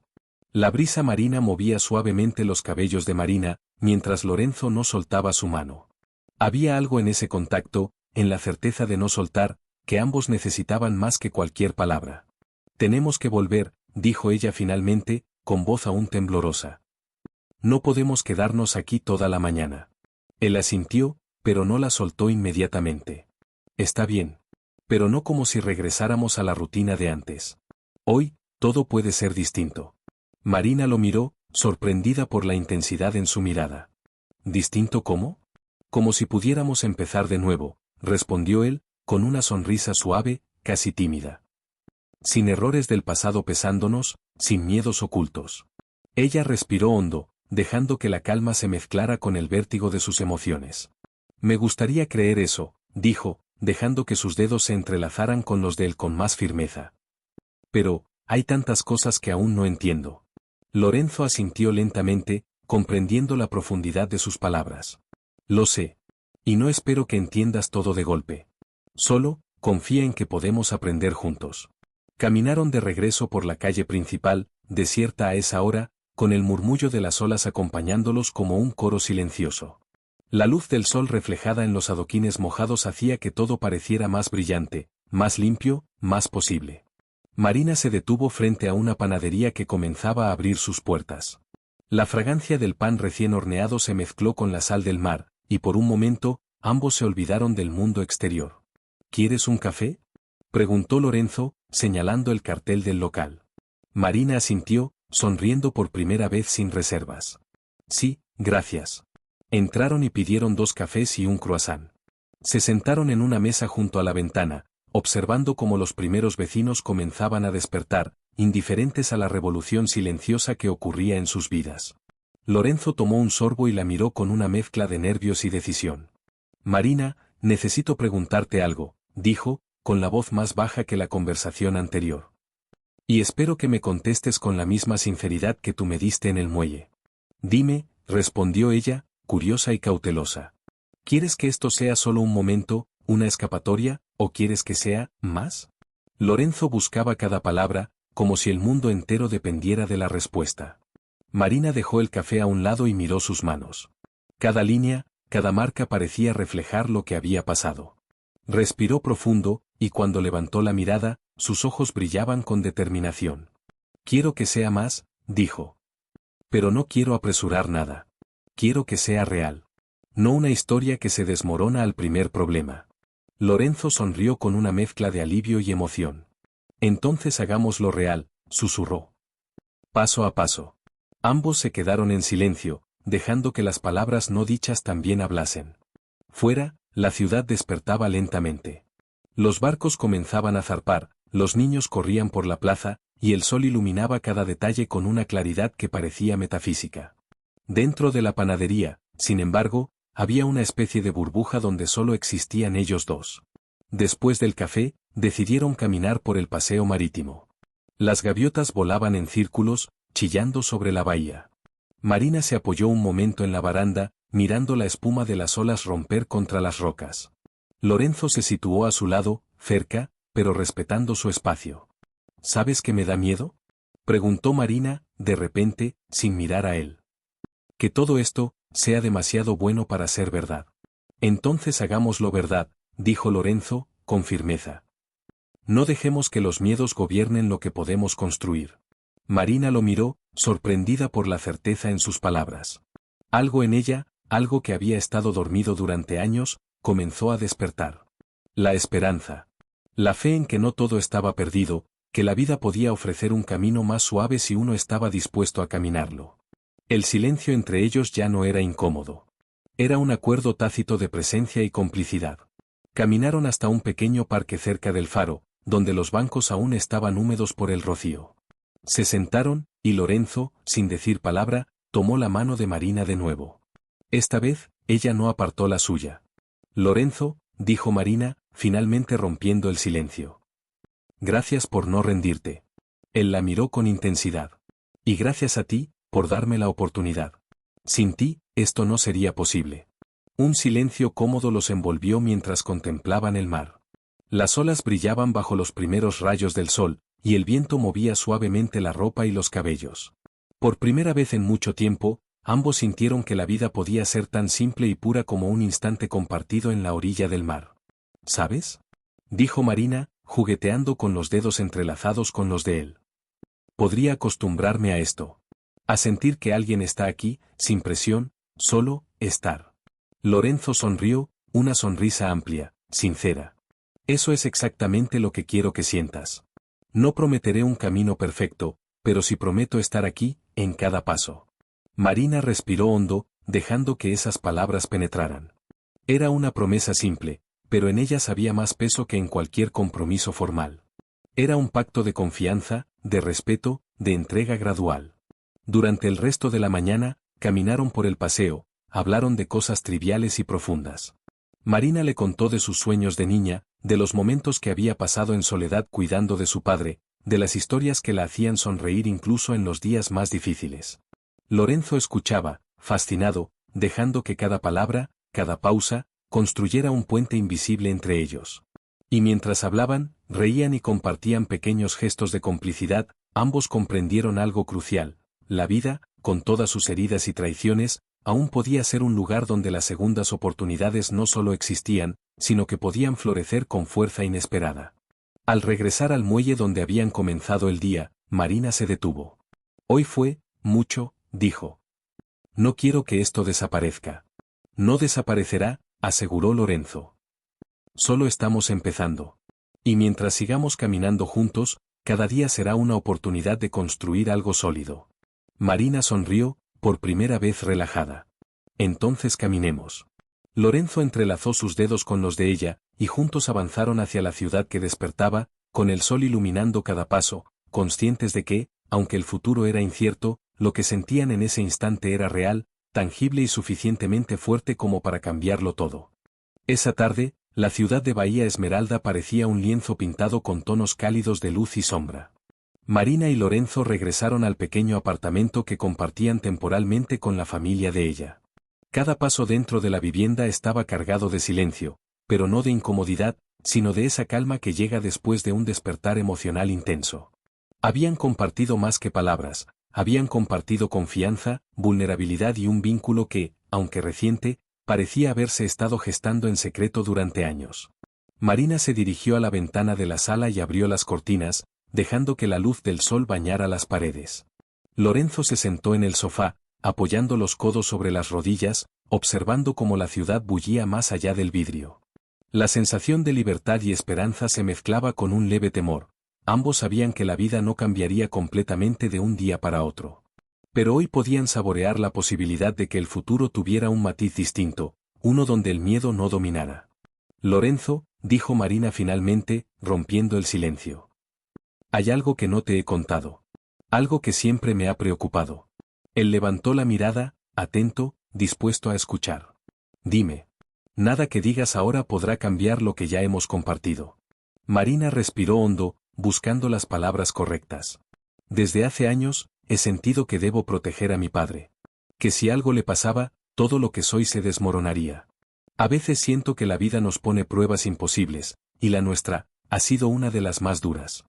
Speaker 1: La brisa marina movía suavemente los cabellos de Marina, mientras Lorenzo no soltaba su mano. Había algo en ese contacto, en la certeza de no soltar, que ambos necesitaban más que cualquier palabra. Tenemos que volver, dijo ella finalmente, con voz aún temblorosa. No podemos quedarnos aquí toda la mañana. Él asintió, pero no la soltó inmediatamente. Está bien. Pero no como si regresáramos a la rutina de antes. Hoy, todo puede ser distinto. Marina lo miró, sorprendida por la intensidad en su mirada. ¿Distinto cómo? Como si pudiéramos empezar de nuevo, respondió él, con una sonrisa suave, casi tímida. Sin errores del pasado pesándonos, sin miedos ocultos. Ella respiró hondo, dejando que la calma se mezclara con el vértigo de sus emociones. Me gustaría creer eso, dijo, dejando que sus dedos se entrelazaran con los de él con más firmeza. Pero, hay tantas cosas que aún no entiendo. Lorenzo asintió lentamente, comprendiendo la profundidad de sus palabras. Lo sé. Y no espero que entiendas todo de golpe. Solo, confía en que podemos aprender juntos. Caminaron de regreso por la calle principal, desierta a esa hora, con el murmullo de las olas acompañándolos como un coro silencioso. La luz del sol reflejada en los adoquines mojados hacía que todo pareciera más brillante, más limpio, más posible. Marina se detuvo frente a una panadería que comenzaba a abrir sus puertas. La fragancia del pan recién horneado se mezcló con la sal del mar, y por un momento, ambos se olvidaron del mundo exterior. ¿Quieres un café?, preguntó Lorenzo, señalando el cartel del local. Marina asintió, sonriendo por primera vez sin reservas. Sí, gracias. Entraron y pidieron 2 cafés y un croissant. Se sentaron en una mesa junto a la ventana, observando cómo los primeros vecinos comenzaban a despertar, indiferentes a la revolución silenciosa que ocurría en sus vidas. Lorenzo tomó un sorbo y la miró con una mezcla de nervios y decisión. Marina, necesito preguntarte algo, dijo, con la voz más baja que la conversación anterior. Y espero que me contestes con la misma sinceridad que tú me diste en el muelle. Dime, respondió ella, curiosa y cautelosa. ¿Quieres que esto sea solo un momento, una escapatoria, o quieres que sea más? Lorenzo buscaba cada palabra, como si el mundo entero dependiera de la respuesta. Marina dejó el café a un lado y miró sus manos. Cada línea, cada marca parecía reflejar lo que había pasado. Respiró profundo, y cuando levantó la mirada, sus ojos brillaban con determinación. Quiero que sea más, dijo. Pero no quiero apresurar nada. Quiero que sea real. No una historia que se desmorona al primer problema. Lorenzo sonrió con una mezcla de alivio y emoción. Entonces hagámoslo real, susurró. Paso a paso. Ambos se quedaron en silencio, dejando que las palabras no dichas también hablasen. Fuera, la ciudad despertaba lentamente. Los barcos comenzaban a zarpar, los niños corrían por la plaza, y el sol iluminaba cada detalle con una claridad que parecía metafísica. Dentro de la panadería, sin embargo, había una especie de burbuja donde solo existían ellos dos. Después del café, decidieron caminar por el paseo marítimo. Las gaviotas volaban en círculos, chillando sobre la bahía. Marina se apoyó un momento en la baranda, mirando la espuma de las olas romper contra las rocas. Lorenzo se situó a su lado, cerca, pero respetando su espacio. ¿Sabes que me da miedo?, preguntó Marina, de repente, sin mirar a él. Que todo esto sea demasiado bueno para ser verdad. Entonces hagámoslo verdad, dijo Lorenzo, con firmeza. No dejemos que los miedos gobiernen lo que podemos construir. Marina lo miró, sorprendida por la certeza en sus palabras. Algo en ella, algo que había estado dormido durante años, comenzó a despertar. La esperanza. La fe en que no todo estaba perdido, que la vida podía ofrecer un camino más suave si uno estaba dispuesto a caminarlo. El silencio entre ellos ya no era incómodo. Era un acuerdo tácito de presencia y complicidad. Caminaron hasta un pequeño parque cerca del faro, donde los bancos aún estaban húmedos por el rocío. Se sentaron, y Lorenzo, sin decir palabra, tomó la mano de Marina de nuevo. Esta vez, ella no apartó la suya. Lorenzo, dijo Marina, finalmente rompiendo el silencio. Gracias por no rendirte. Él la miró con intensidad. Y gracias a ti, por darme la oportunidad. Sin ti, esto no sería posible. Un silencio cómodo los envolvió mientras contemplaban el mar. Las olas brillaban bajo los primeros rayos del sol, y el viento movía suavemente la ropa y los cabellos. Por primera vez en mucho tiempo, ambos sintieron que la vida podía ser tan simple y pura como un instante compartido en la orilla del mar. ¿Sabes?, dijo Marina, jugueteando con los dedos entrelazados con los de él. Podría acostumbrarme a esto. A sentir que alguien está aquí, sin presión, solo, estar. Lorenzo sonrió, una sonrisa amplia, sincera. Eso es exactamente lo que quiero que sientas. No prometeré un camino perfecto, pero sí prometo estar aquí, en cada paso. Marina respiró hondo, dejando que esas palabras penetraran. Era una promesa simple, pero en ellas había más peso que en cualquier compromiso formal. Era un pacto de confianza, de respeto, de entrega gradual. Durante el resto de la mañana, caminaron por el paseo, hablaron de cosas triviales y profundas. Marina le contó de sus sueños de niña, de los momentos que había pasado en soledad cuidando de su padre, de las historias que la hacían sonreír incluso en los días más difíciles. Lorenzo escuchaba, fascinado, dejando que cada palabra, cada pausa, construyera un puente invisible entre ellos. Y mientras hablaban, reían y compartían pequeños gestos de complicidad, ambos comprendieron algo crucial: la vida, con todas sus heridas y traiciones, aún podía ser un lugar donde las segundas oportunidades no solo existían, sino que podían florecer con fuerza inesperada. Al regresar al muelle donde habían comenzado el día, Marina se detuvo. Hoy fue mucho, dijo. No quiero que esto desaparezca. No desaparecerá, aseguró Lorenzo. Solo estamos empezando. Y mientras sigamos caminando juntos, cada día será una oportunidad de construir algo sólido. Marina sonrió, por primera vez relajada. Entonces caminemos. Lorenzo entrelazó sus dedos con los de ella, y juntos avanzaron hacia la ciudad que despertaba, con el sol iluminando cada paso, conscientes de que, aunque el futuro era incierto, lo que sentían en ese instante era real, tangible y suficientemente fuerte como para cambiarlo todo. Esa tarde, la ciudad de Bahía Esmeralda parecía un lienzo pintado con tonos cálidos de luz y sombra. Marina y Lorenzo regresaron al pequeño apartamento que compartían temporalmente con la familia de ella. Cada paso dentro de la vivienda estaba cargado de silencio, pero no de incomodidad, sino de esa calma que llega después de un despertar emocional intenso. Habían compartido más que palabras, habían compartido confianza, vulnerabilidad y un vínculo que, aunque reciente, parecía haberse estado gestando en secreto durante años. Marina se dirigió a la ventana de la sala y abrió las cortinas, dejando que la luz del sol bañara las paredes. Lorenzo se sentó en el sofá, apoyando los codos sobre las rodillas, observando cómo la ciudad bullía más allá del vidrio. La sensación de libertad y esperanza se mezclaba con un leve temor. Ambos sabían que la vida no cambiaría completamente de un día para otro. Pero hoy podían saborear la posibilidad de que el futuro tuviera un matiz distinto, uno donde el miedo no dominara. Lorenzo, dijo Marina finalmente, rompiendo el silencio. Hay algo que no te he contado. Algo que siempre me ha preocupado. Él levantó la mirada, atento, dispuesto a escuchar. Dime. Nada que digas ahora podrá cambiar lo que ya hemos compartido. Marina respiró hondo, buscando las palabras correctas. Desde hace años, he sentido que debo proteger a mi padre. Que si algo le pasaba, todo lo que soy se desmoronaría. A veces siento que la vida nos pone pruebas imposibles, y la nuestra ha sido una de las más duras.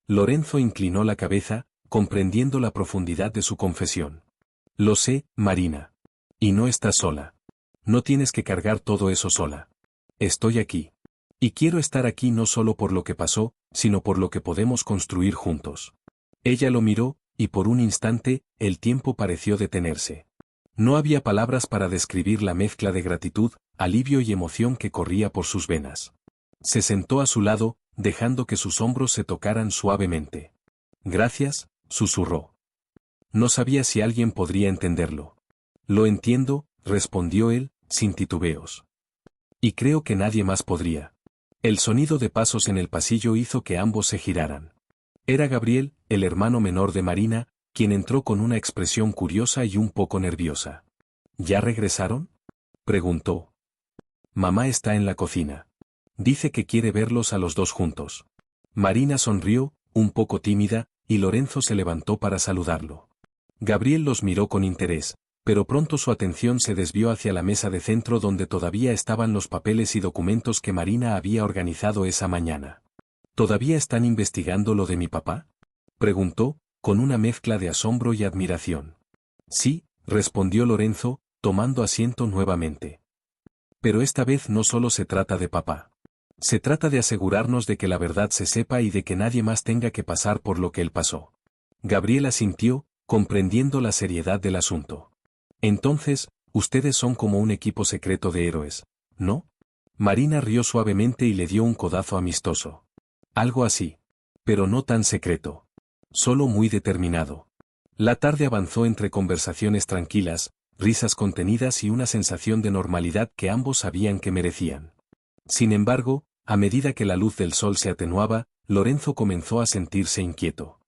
Speaker 1: Lorenzo inclinó la cabeza, comprendiendo la profundidad de su confesión. Lo sé, Marina. Y no estás sola. No tienes que cargar todo eso sola. Estoy aquí. Y quiero estar aquí no solo por lo que pasó, sino por lo que podemos construir juntos. Ella lo miró, y por un instante, el tiempo pareció detenerse. No había palabras para describir la mezcla de gratitud, alivio y emoción que corría por sus venas. Se sentó a su lado, dejando que sus hombros se tocaran suavemente. Gracias, susurró. No sabía si alguien podría entenderlo. Lo entiendo, respondió él, sin titubeos. Y creo que nadie más podría. El sonido de pasos en el pasillo hizo que ambos se giraran. Era Gabriel, el hermano menor de Marina, quien entró con una expresión curiosa y un poco nerviosa. ¿Ya regresaron?, preguntó. Mamá está en la cocina. Dice que quiere verlos a los dos juntos. Marina sonrió, un poco tímida, y Lorenzo se levantó para saludarlo. Gabriel los miró con interés, pero pronto su atención se desvió hacia la mesa de centro donde todavía estaban los papeles y documentos que Marina había organizado esa mañana. ¿Todavía están investigando lo de mi papá?, preguntó, con una mezcla de asombro y admiración. Sí, respondió Lorenzo, tomando asiento nuevamente. Pero esta vez no solo se trata de papá. Se trata de asegurarnos de que la verdad se sepa y de que nadie más tenga que pasar por lo que él pasó. Gabriel asintió, comprendiendo la seriedad del asunto. Entonces, ustedes son como un equipo secreto de héroes, ¿no? Marina rió suavemente y le dio un codazo amistoso. Algo así. Pero no tan secreto. Solo muy determinado. La tarde avanzó entre conversaciones tranquilas, risas contenidas y una sensación de normalidad que ambos sabían que merecían. Sin embargo, a medida que la luz del sol se atenuaba, Lorenzo comenzó a sentirse inquieto.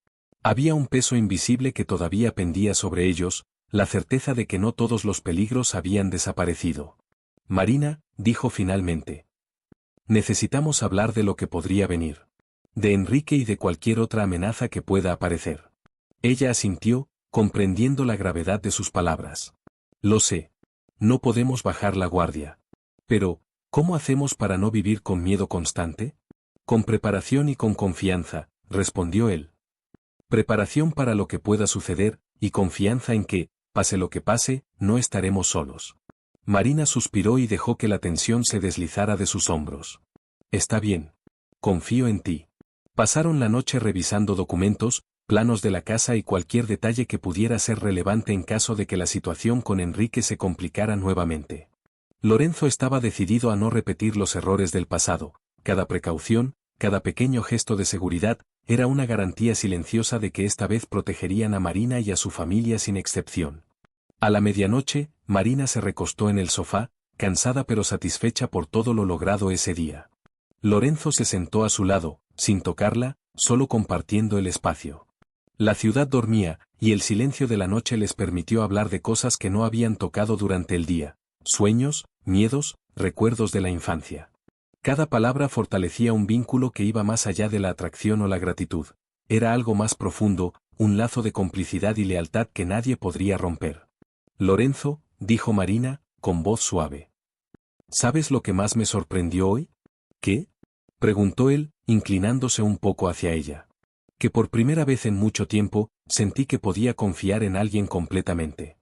Speaker 1: Había un peso invisible que todavía pendía sobre ellos, la certeza de que no todos los peligros habían desaparecido. Marina, dijo finalmente. Necesitamos hablar de lo que podría venir. De Enrique y de cualquier otra amenaza que pueda aparecer. Ella asintió, comprendiendo la gravedad de sus palabras. Lo sé. No podemos bajar la guardia. Pero, ¿cómo hacemos para no vivir con miedo constante? Con preparación y con confianza, respondió él. Preparación para lo que pueda suceder, y confianza en que, pase lo que pase, no estaremos solos. Marina suspiró y dejó que la tensión se deslizara de sus hombros. Está bien. Confío en ti. Pasaron la noche revisando documentos, planos de la casa y cualquier detalle que pudiera ser relevante en caso de que la situación con Enrique se complicara nuevamente. Lorenzo estaba decidido a no repetir los errores del pasado. Cada precaución, cada pequeño gesto de seguridad, era una garantía silenciosa de que esta vez protegerían a Marina y a su familia sin excepción. A la medianoche, Marina se recostó en el sofá, cansada pero satisfecha por todo lo logrado ese día. Lorenzo se sentó a su lado, sin tocarla, solo compartiendo el espacio. La ciudad dormía, y el silencio de la noche les permitió hablar de cosas que no habían tocado durante el día: sueños, miedos, recuerdos de la infancia. Cada palabra fortalecía un vínculo que iba más allá de la atracción o la gratitud. Era algo más profundo, un lazo de complicidad y lealtad que nadie podría romper. Lorenzo, dijo Marina, con voz suave. ¿Sabes lo que más me sorprendió hoy? ¿Qué? Preguntó él, inclinándose un poco hacia ella. Que por primera vez en mucho tiempo, sentí que podía confiar en alguien completamente.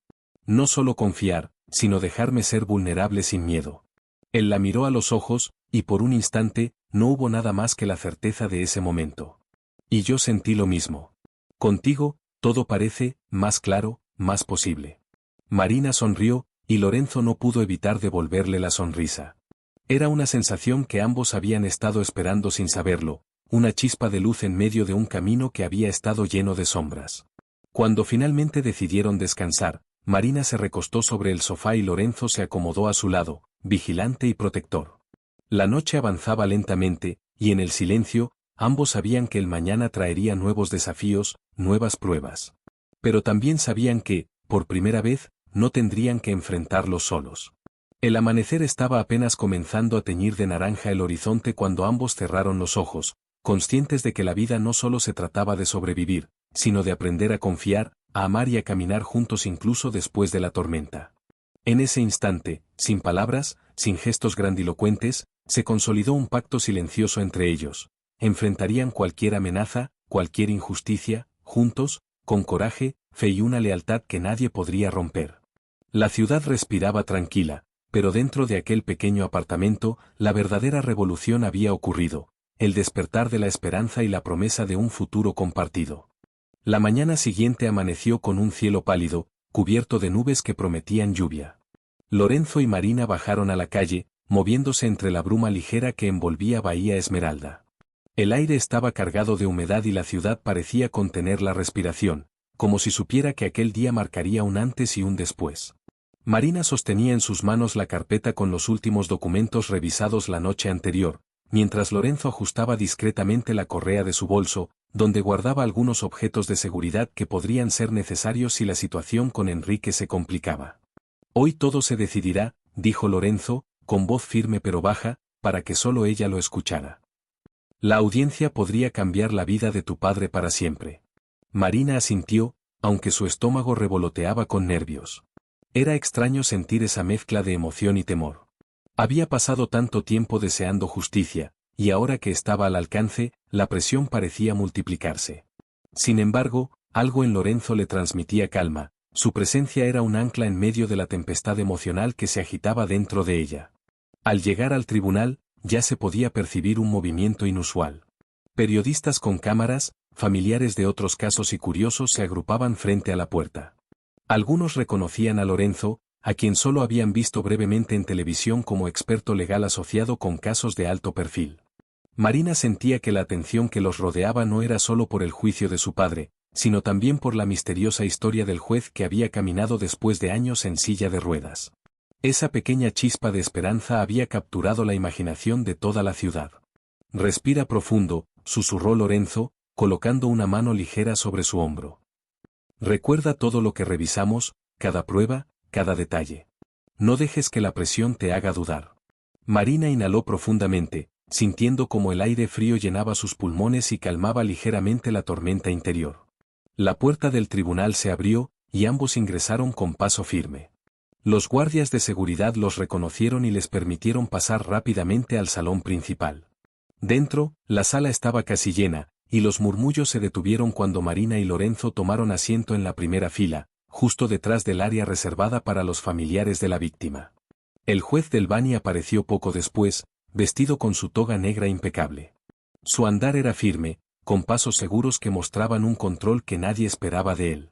Speaker 1: No solo confiar, sino dejarme ser vulnerable sin miedo. Él la miró a los ojos, y por un instante, no hubo nada más que la certeza de ese momento. Y yo sentí lo mismo. Contigo, todo parece más claro, más posible. Marina sonrió, y Lorenzo no pudo evitar devolverle la sonrisa. Era una sensación que ambos habían estado esperando sin saberlo, una chispa de luz en medio de un camino que había estado lleno de sombras. Cuando finalmente decidieron descansar, Marina se recostó sobre el sofá y Lorenzo se acomodó a su lado, vigilante y protector. La noche avanzaba lentamente, y en el silencio, ambos sabían que el mañana traería nuevos desafíos, nuevas pruebas. Pero también sabían que, por primera vez, no tendrían que enfrentarlos solos. El amanecer estaba apenas comenzando a teñir de naranja el horizonte cuando ambos cerraron los ojos, conscientes de que la vida no solo se trataba de sobrevivir, sino de aprender a confiar, a amar y a caminar juntos incluso después de la tormenta. En ese instante, sin palabras, sin gestos grandilocuentes, se consolidó un pacto silencioso entre ellos. Enfrentarían cualquier amenaza, cualquier injusticia, juntos, con coraje, fe y una lealtad que nadie podría romper. La ciudad respiraba tranquila, pero dentro de aquel pequeño apartamento, la verdadera revolución había ocurrido, el despertar de la esperanza y la promesa de un futuro compartido. La mañana siguiente amaneció con un cielo pálido, cubierto de nubes que prometían lluvia. Lorenzo y Marina bajaron a la calle, moviéndose entre la bruma ligera que envolvía Bahía Esmeralda. El aire estaba cargado de humedad y la ciudad parecía contener la respiración, como si supiera que aquel día marcaría un antes y un después. Marina sostenía en sus manos la carpeta con los últimos documentos revisados la noche anterior, mientras Lorenzo ajustaba discretamente la correa de su bolso, donde guardaba algunos objetos de seguridad que podrían ser necesarios si la situación con Enrique se complicaba. Hoy todo se decidirá, dijo Lorenzo, con voz firme pero baja, para que solo ella lo escuchara. La audiencia podría cambiar la vida de tu padre para siempre. Marina asintió, aunque su estómago revoloteaba con nervios. Era extraño sentir esa mezcla de emoción y temor. Había pasado tanto tiempo deseando justicia, y ahora que estaba al alcance, la presión parecía multiplicarse. Sin embargo, algo en Lorenzo le transmitía calma, su presencia era un ancla en medio de la tempestad emocional que se agitaba dentro de ella. Al llegar al tribunal, ya se podía percibir un movimiento inusual. Periodistas con cámaras, familiares de otros casos y curiosos se agrupaban frente a la puerta. Algunos reconocían a Lorenzo, a quien solo habían visto brevemente en televisión como experto legal asociado con casos de alto perfil. Marina sentía que la atención que los rodeaba no era solo por el juicio de su padre, sino también por la misteriosa historia del juez que había caminado después de años en silla de ruedas. Esa pequeña chispa de esperanza había capturado la imaginación de toda la ciudad. Respira profundo, susurró Lorenzo, colocando una mano ligera sobre su hombro. Recuerda todo lo que revisamos, cada prueba, cada detalle. No dejes que la presión te haga dudar. Marina inhaló profundamente, sintiendo como el aire frío llenaba sus pulmones y calmaba ligeramente la tormenta interior. La puerta del tribunal se abrió, y ambos ingresaron con paso firme. Los guardias de seguridad los reconocieron y les permitieron pasar rápidamente al salón principal. Dentro, la sala estaba casi llena, y los murmullos se detuvieron cuando Marina y Lorenzo tomaron asiento en la primera fila, justo detrás del área reservada para los familiares de la víctima. El juez del Bani apareció poco después, vestido con su toga negra impecable. Su andar era firme, con pasos seguros que mostraban un control que nadie esperaba de él.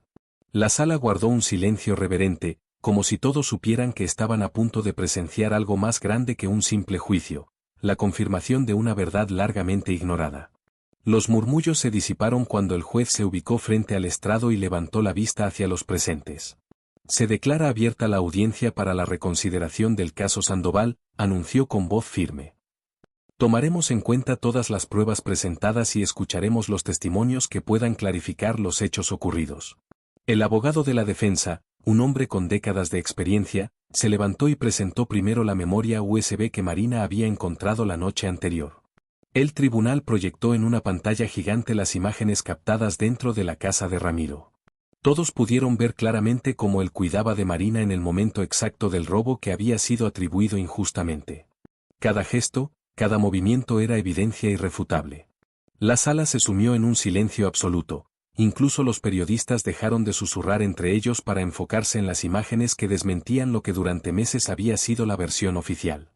Speaker 1: La sala guardó un silencio reverente, como si todos supieran que estaban a punto de presenciar algo más grande que un simple juicio, la confirmación de una verdad largamente ignorada. Los murmullos se disiparon cuando el juez se ubicó frente al estrado y levantó la vista hacia los presentes. Se declara abierta la audiencia para la reconsideración del caso Sandoval, anunció con voz firme. Tomaremos en cuenta todas las pruebas presentadas y escucharemos los testimonios que puedan clarificar los hechos ocurridos. El abogado de la defensa, un hombre con décadas de experiencia, se levantó y presentó primero la memoria USB que Marina había encontrado la noche anterior. El tribunal proyectó en una pantalla gigante las imágenes captadas dentro de la casa de Ramiro. Todos pudieron ver claramente cómo él cuidaba de Marina en el momento exacto del robo que había sido atribuido injustamente. Cada gesto, cada movimiento era evidencia irrefutable. La sala se sumió en un silencio absoluto, incluso los periodistas dejaron de susurrar entre ellos para enfocarse en las imágenes que desmentían lo que durante meses había sido la versión oficial.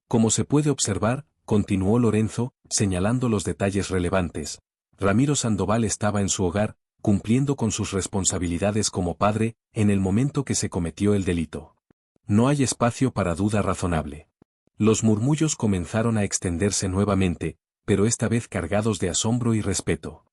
Speaker 1: Como se puede observar, continuó Lorenzo, señalando los detalles relevantes, Ramiro Sandoval estaba en su hogar, cumpliendo con sus responsabilidades como padre, en el momento que se cometió el delito. No hay espacio para duda razonable. Los murmullos comenzaron a extenderse nuevamente, pero esta vez cargados de asombro y respeto.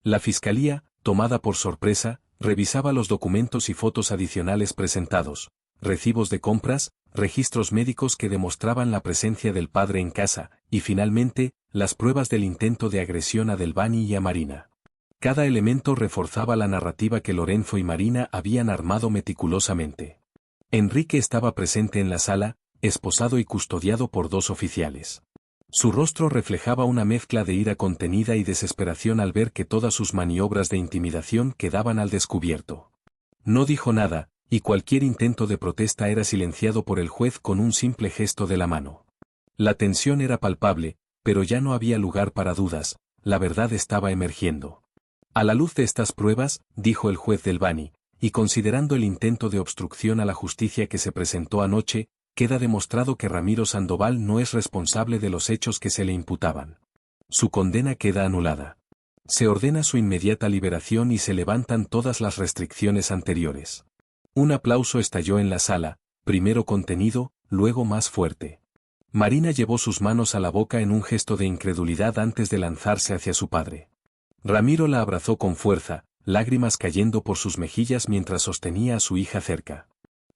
Speaker 1: La fiscalía, tomada por sorpresa, revisaba los documentos y fotos adicionales presentados, recibos de compras, registros médicos que demostraban la presencia del padre en casa, y finalmente, las pruebas del intento de agresión a Del Bani y a Marina. Cada elemento reforzaba la narrativa que Lorenzo y Marina habían armado meticulosamente. Enrique estaba presente en la sala, esposado y custodiado por dos oficiales. Su rostro reflejaba una mezcla de ira contenida y desesperación al ver que todas sus maniobras de intimidación quedaban al descubierto. No dijo nada, y cualquier intento de protesta era silenciado por el juez con un simple gesto de la mano. La tensión era palpable, pero ya no había lugar para dudas, la verdad estaba emergiendo. A la luz de estas pruebas, dijo el juez del Bani, y considerando el intento de obstrucción a la justicia que se presentó anoche, queda demostrado que Ramiro Sandoval no es responsable de los hechos que se le imputaban. Su condena queda anulada. Se ordena su inmediata liberación y se levantan todas las restricciones anteriores. Un aplauso estalló en la sala, primero contenido, luego más fuerte. Marina llevó sus manos a la boca en un gesto de incredulidad antes de lanzarse hacia su padre. Ramiro la abrazó con fuerza, lágrimas cayendo por sus mejillas mientras sostenía a su hija cerca.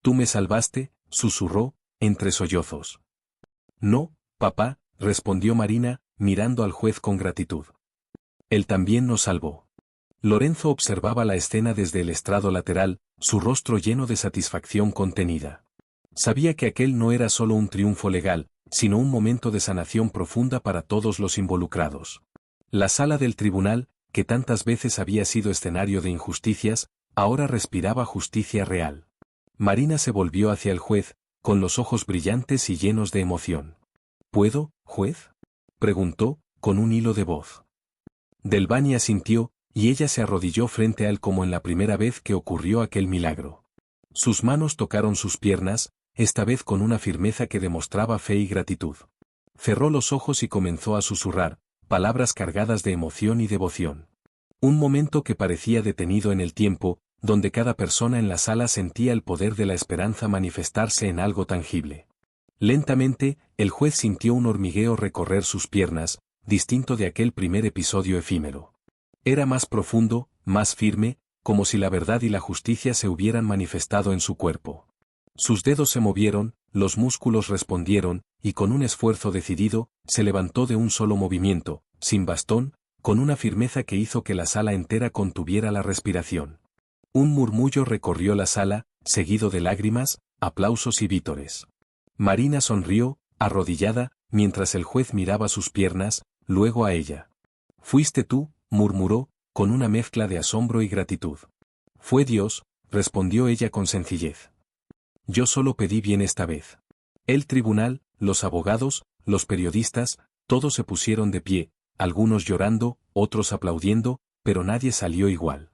Speaker 1: «Tú me salvaste», susurró, entre sollozos. «No, papá», respondió Marina, mirando al juez con gratitud. «Él también nos salvó». Lorenzo observaba la escena desde el estrado lateral, su rostro lleno de satisfacción contenida. Sabía que aquel no era solo un triunfo legal, sino un momento de sanación profunda para todos los involucrados. La sala del tribunal, que tantas veces había sido escenario de injusticias, ahora respiraba justicia real. Marina se volvió hacia el juez, con los ojos brillantes y llenos de emoción. «¿Puedo, juez?», preguntó, con un hilo de voz. Del Bani asintió, y ella se arrodilló frente a él como en la primera vez que ocurrió aquel milagro. Sus manos tocaron sus piernas, esta vez con una firmeza que demostraba fe y gratitud. Cerró los ojos y comenzó a susurrar, palabras cargadas de emoción y devoción. Un momento que parecía detenido en el tiempo, donde cada persona en la sala sentía el poder de la esperanza manifestarse en algo tangible. Lentamente, el juez sintió un hormigueo recorrer sus piernas, distinto de aquel primer episodio efímero. Era más profundo, más firme, como si la verdad y la justicia se hubieran manifestado en su cuerpo. Sus dedos se movieron, los músculos respondieron, y con un esfuerzo decidido, se levantó de un solo movimiento, sin bastón, con una firmeza que hizo que la sala entera contuviera la respiración. Un murmullo recorrió la sala, seguido de lágrimas, aplausos y vítores. Marina sonrió, arrodillada, mientras el juez miraba sus piernas, luego a ella. «Fuiste tú», murmuró, con una mezcla de asombro y gratitud. «Fue Dios», respondió ella con sencillez. «Yo solo pedí bien esta vez». El tribunal, los abogados, los periodistas, todos se pusieron de pie, algunos llorando, otros aplaudiendo, pero nadie salió igual.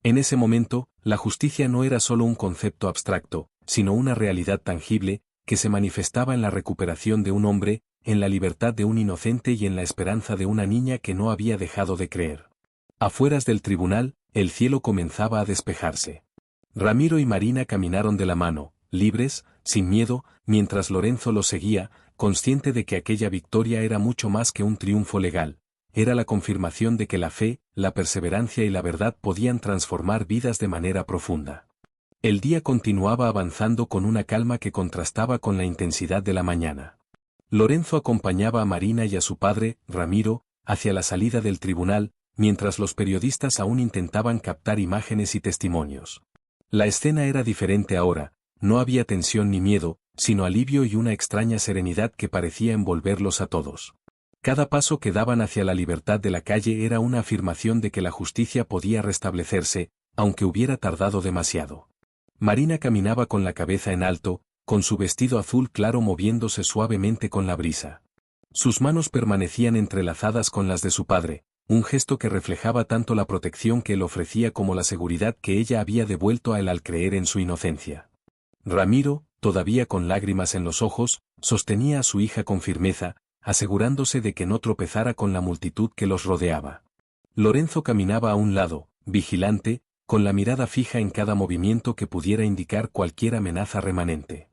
Speaker 1: En ese momento, la justicia no era solo un concepto abstracto, sino una realidad tangible, que se manifestaba en la recuperación de un hombre, en la libertad de un inocente y en la esperanza de una niña que no había dejado de creer. Afueras del tribunal, el cielo comenzaba a despejarse. Ramiro y Marina caminaron de la mano, libres, sin miedo, mientras Lorenzo los seguía, consciente de que aquella victoria era mucho más que un triunfo legal. Era la confirmación de que la fe, la perseverancia y la verdad podían transformar vidas de manera profunda. El día continuaba avanzando con una calma que contrastaba con la intensidad de la mañana. Lorenzo acompañaba a Marina y a su padre, Ramiro, hacia la salida del tribunal, mientras los periodistas aún intentaban captar imágenes y testimonios. La escena era diferente ahora, no había tensión ni miedo, sino alivio y una extraña serenidad que parecía envolverlos a todos. Cada paso que daban hacia la libertad de la calle era una afirmación de que la justicia podía restablecerse, aunque hubiera tardado demasiado. Marina caminaba con la cabeza en alto, con su vestido azul claro moviéndose suavemente con la brisa. Sus manos permanecían entrelazadas con las de su padre, un gesto que reflejaba tanto la protección que él ofrecía como la seguridad que ella había devuelto a él al creer en su inocencia. Ramiro, todavía con lágrimas en los ojos, sostenía a su hija con firmeza, asegurándose de que no tropezara con la multitud que los rodeaba. Lorenzo caminaba a un lado, vigilante, con la mirada fija en cada movimiento que pudiera indicar cualquier amenaza remanente.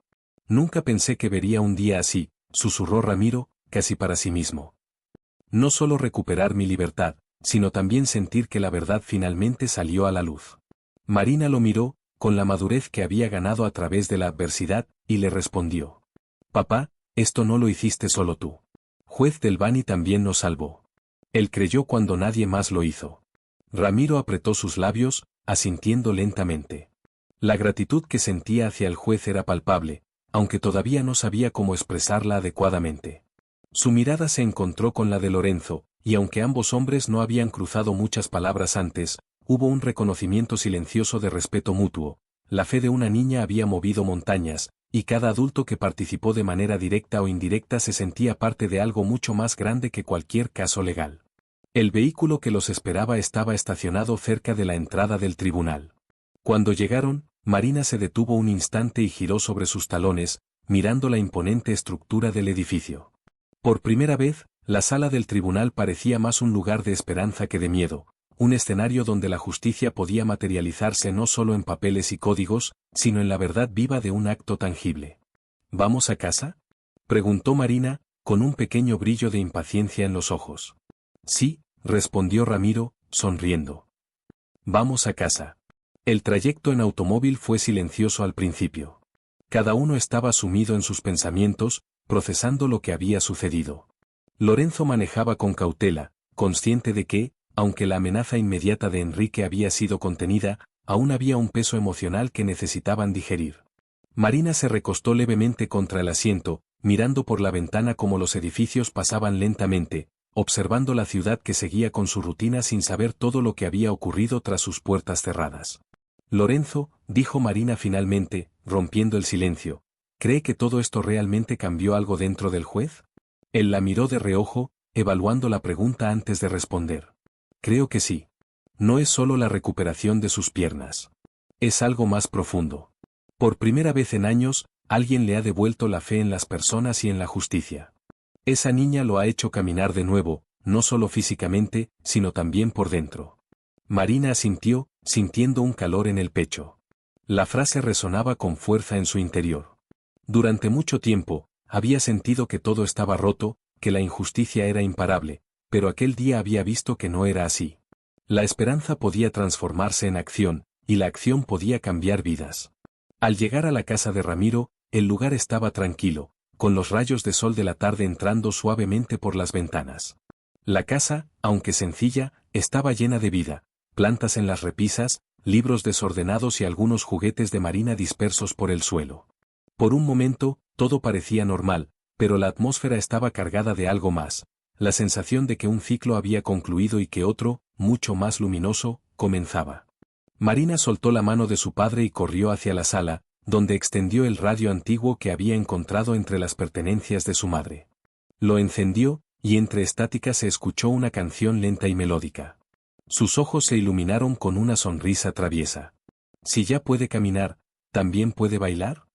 Speaker 1: «Nunca pensé que vería un día así», susurró Ramiro, casi para sí mismo. «No solo recuperar mi libertad, sino también sentir que la verdad finalmente salió a la luz». Marina lo miró, con la madurez que había ganado a través de la adversidad, y le respondió. «Papá, esto no lo hiciste solo tú. Juez del Bani también nos salvó. Él creyó cuando nadie más lo hizo». Ramiro apretó sus labios, asintiendo lentamente. La gratitud que sentía hacia el juez era palpable, aunque todavía no sabía cómo expresarla adecuadamente. Su mirada se encontró con la de Lorenzo, y aunque ambos hombres no habían cruzado muchas palabras antes, hubo un reconocimiento silencioso de respeto mutuo. La fe de una niña había movido montañas, y cada adulto que participó de manera directa o indirecta se sentía parte de algo mucho más grande que cualquier caso legal. El vehículo que los esperaba estaba estacionado cerca de la entrada del tribunal. Cuando llegaron, Marina se detuvo un instante y giró sobre sus talones, mirando la imponente estructura del edificio. Por primera vez, la sala del tribunal parecía más un lugar de esperanza que de miedo, un escenario donde la justicia podía materializarse no solo en papeles y códigos, sino en la verdad viva de un acto tangible. ¿Vamos a casa?, preguntó Marina, con un pequeño brillo de impaciencia en los ojos. «Sí», respondió Ramiro, sonriendo. «Vamos a casa». El trayecto en automóvil fue silencioso al principio. Cada uno estaba sumido en sus pensamientos, procesando lo que había sucedido. Lorenzo manejaba con cautela, consciente de que, aunque la amenaza inmediata de Enrique había sido contenida, aún había un peso emocional que necesitaban digerir. Marina se recostó levemente contra el asiento, mirando por la ventana cómo los edificios pasaban lentamente, observando la ciudad que seguía con su rutina sin saber todo lo que había ocurrido tras sus puertas cerradas. «Lorenzo», dijo Marina finalmente, rompiendo el silencio, «¿cree que todo esto realmente cambió algo dentro del juez?». Él la miró de reojo, evaluando la pregunta antes de responder. «Creo que sí. No es solo la recuperación de sus piernas. Es algo más profundo. Por primera vez en años, alguien le ha devuelto la fe en las personas y en la justicia. Esa niña lo ha hecho caminar de nuevo, no solo físicamente, sino también por dentro». Marina asintió, sintiendo un calor en el pecho. La frase resonaba con fuerza en su interior. Durante mucho tiempo, había sentido que todo estaba roto, que la injusticia era imparable, pero aquel día había visto que no era así. La esperanza podía transformarse en acción, y la acción podía cambiar vidas. Al llegar a la casa de Ramiro, el lugar estaba tranquilo, con los rayos de sol de la tarde entrando suavemente por las ventanas. La casa, aunque sencilla, estaba llena de vida, plantas en las repisas, libros desordenados y algunos juguetes de Marina dispersos por el suelo. Por un momento, todo parecía normal, pero la atmósfera estaba cargada de algo más, la sensación de que un ciclo había concluido y que otro, mucho más luminoso, comenzaba. Marina soltó la mano de su padre y corrió hacia la sala, donde extendió el radio antiguo que había encontrado entre las pertenencias de su madre. Lo encendió, y entre estáticas se escuchó una canción lenta y melódica. Sus ojos se iluminaron con una sonrisa traviesa. «Si ya puede caminar, ¿también puede bailar?»,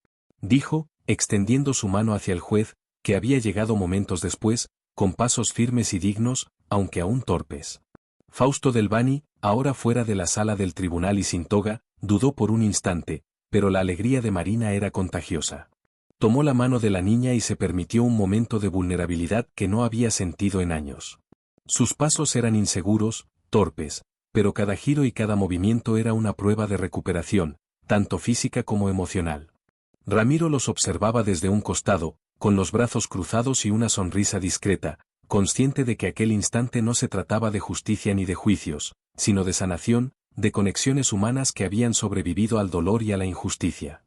Speaker 1: dijo, extendiendo su mano hacia el juez, que había llegado momentos después, con pasos firmes y dignos, aunque aún torpes. Fausto del Bani, ahora fuera de la sala del tribunal y sin toga, dudó por un instante, pero la alegría de Marina era contagiosa. Tomó la mano de la niña y se permitió un momento de vulnerabilidad que no había sentido en años. Sus pasos eran inseguros, torpes, pero cada giro y cada movimiento era una prueba de recuperación, tanto física como emocional. Ramiro los observaba desde un costado, con los brazos cruzados y una sonrisa discreta, consciente de que aquel instante no se trataba de justicia ni de juicios, sino de sanación, de conexiones humanas que habían sobrevivido al dolor y a la injusticia.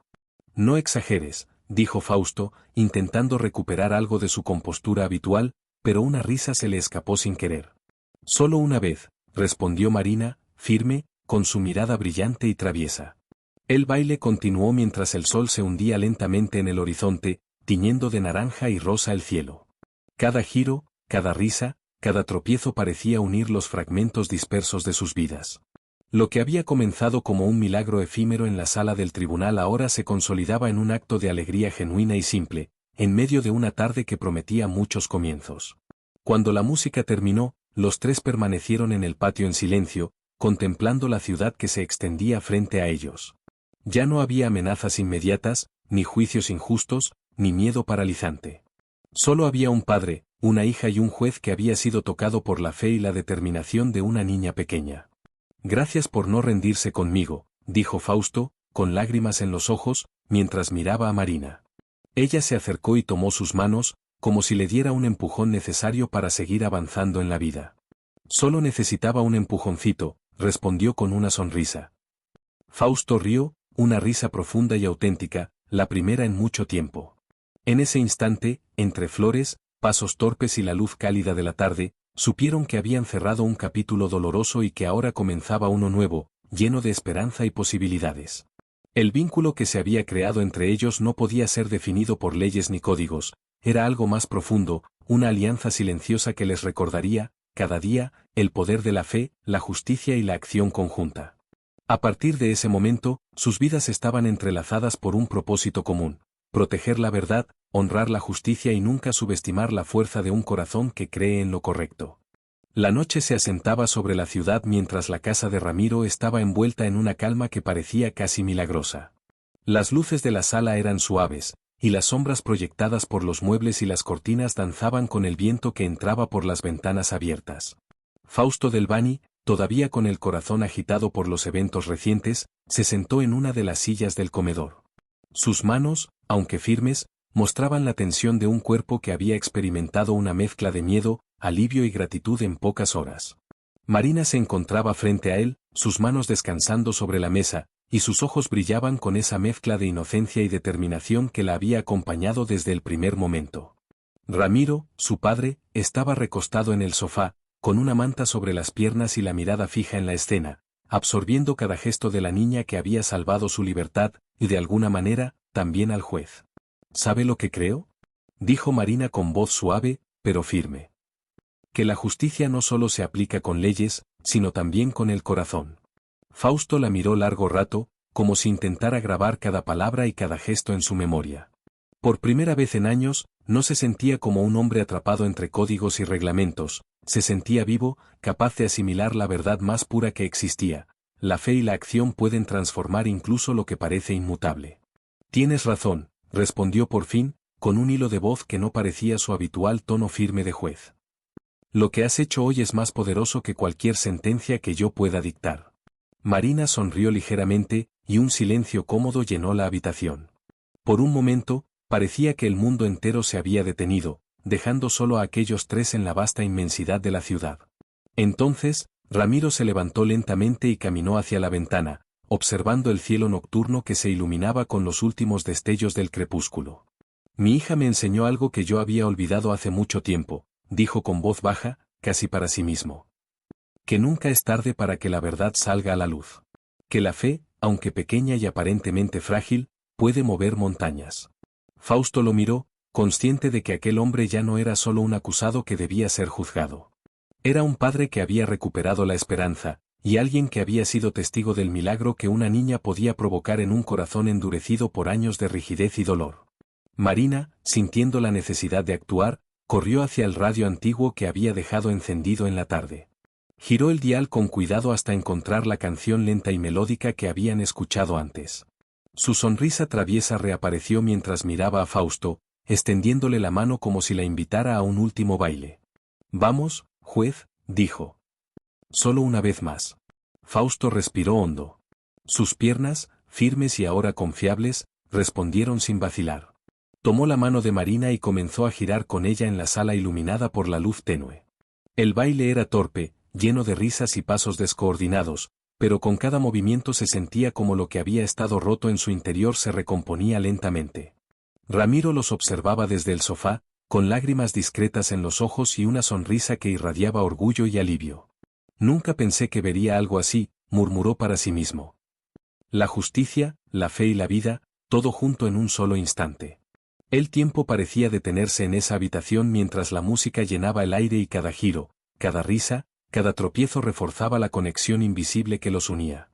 Speaker 1: «No exageres», dijo Fausto, intentando recuperar algo de su compostura habitual, pero una risa se le escapó sin querer. «Solo una vez», respondió Marina, firme, con su mirada brillante y traviesa. El baile continuó mientras el sol se hundía lentamente en el horizonte, tiñendo de naranja y rosa el cielo. Cada giro, cada risa, cada tropiezo parecía unir los fragmentos dispersos de sus vidas. Lo que había comenzado como un milagro efímero en la sala del tribunal ahora se consolidaba en un acto de alegría genuina y simple, en medio de una tarde que prometía muchos comienzos. Cuando la música terminó, los tres permanecieron en el patio en silencio, contemplando la ciudad que se extendía frente a ellos. Ya no había amenazas inmediatas, ni juicios injustos, ni miedo paralizante. Solo había un padre, una hija y un juez que había sido tocado por la fe y la determinación de una niña pequeña. «Gracias por no rendirse conmigo», dijo Fausto, con lágrimas en los ojos, mientras miraba a Marina. Ella se acercó y tomó sus manos, como si le diera un empujón necesario para seguir avanzando en la vida. «Solo necesitaba un empujoncito», respondió con una sonrisa. Fausto rió, una risa profunda y auténtica, la primera en mucho tiempo. En ese instante, entre flores, pasos torpes y la luz cálida de la tarde, supieron que habían cerrado un capítulo doloroso y que ahora comenzaba uno nuevo, lleno de esperanza y posibilidades. El vínculo que se había creado entre ellos no podía ser definido por leyes ni códigos, era algo más profundo, una alianza silenciosa que les recordaría, cada día, el poder de la fe, la justicia y la acción conjunta. A partir de ese momento, sus vidas estaban entrelazadas por un propósito común: proteger la verdad, honrar la justicia y nunca subestimar la fuerza de un corazón que cree en lo correcto. La noche se asentaba sobre la ciudad mientras la casa de Ramiro estaba envuelta en una calma que parecía casi milagrosa. Las luces de la sala eran suaves, y las sombras proyectadas por los muebles y las cortinas danzaban con el viento que entraba por las ventanas abiertas. Fausto del Bani, todavía con el corazón agitado por los eventos recientes, se sentó en una de las sillas del comedor. Sus manos, aunque firmes, mostraban la tensión de un cuerpo que había experimentado una mezcla de miedo, alivio y gratitud en pocas horas. Marina se encontraba frente a él, sus manos descansando sobre la mesa, y sus ojos brillaban con esa mezcla de inocencia y determinación que la había acompañado desde el primer momento. Ramiro, su padre, estaba recostado en el sofá, con una manta sobre las piernas y la mirada fija en la escena, absorbiendo cada gesto de la niña que había salvado su libertad, y de alguna manera, también al juez. «¿Sabe lo que creo?», dijo Marina con voz suave, pero firme. «Que la justicia no solo se aplica con leyes, sino también con el corazón». Fausto la miró largo rato, como si intentara grabar cada palabra y cada gesto en su memoria. Por primera vez en años, no se sentía como un hombre atrapado entre códigos y reglamentos, se sentía vivo, capaz de asimilar la verdad más pura que existía: la fe y la acción pueden transformar incluso lo que parece inmutable. «Tienes razón», respondió por fin, con un hilo de voz que no parecía su habitual tono firme de juez. Lo que has hecho hoy es más poderoso que cualquier sentencia que yo pueda dictar. Marina sonrió ligeramente, y un silencio cómodo llenó la habitación. Por un momento, parecía que el mundo entero se había detenido, dejando solo a aquellos tres en la vasta inmensidad de la ciudad. Entonces, Ramiro se levantó lentamente y caminó hacia la ventana, observando el cielo nocturno que se iluminaba con los últimos destellos del crepúsculo. Mi hija me enseñó algo que yo había olvidado hace mucho tiempo, dijo con voz baja, casi para sí mismo. Que nunca es tarde para que la verdad salga a la luz. Que la fe, aunque pequeña y aparentemente frágil, puede mover montañas. Fausto lo miró, consciente de que aquel hombre ya no era solo un acusado que debía ser juzgado. Era un padre que había recuperado la esperanza, y alguien que había sido testigo del milagro que una niña podía provocar en un corazón endurecido por años de rigidez y dolor. Marina, sintiendo la necesidad de actuar, corrió hacia el radio antiguo que había dejado encendido en la tarde. Giró el dial con cuidado hasta encontrar la canción lenta y melódica que habían escuchado antes. Su sonrisa traviesa reapareció mientras miraba a Fausto, extendiéndole la mano como si la invitara a un último baile. Vamos, juez, dijo. Solo una vez más. Fausto respiró hondo. Sus piernas, firmes y ahora confiables, respondieron sin vacilar. Tomó la mano de Marina y comenzó a girar con ella en la sala iluminada por la luz tenue. El baile era torpe, lleno de risas y pasos descoordinados, pero con cada movimiento se sentía como lo que había estado roto en su interior se recomponía lentamente. Ramiro los observaba desde el sofá, con lágrimas discretas en los ojos y una sonrisa que irradiaba orgullo y alivio. Nunca pensé que vería algo así, murmuró para sí mismo. La justicia, la fe y la vida, todo junto en un solo instante. El tiempo parecía detenerse en esa habitación mientras la música llenaba el aire y cada giro, cada risa, cada tropiezo reforzaba la conexión invisible que los unía.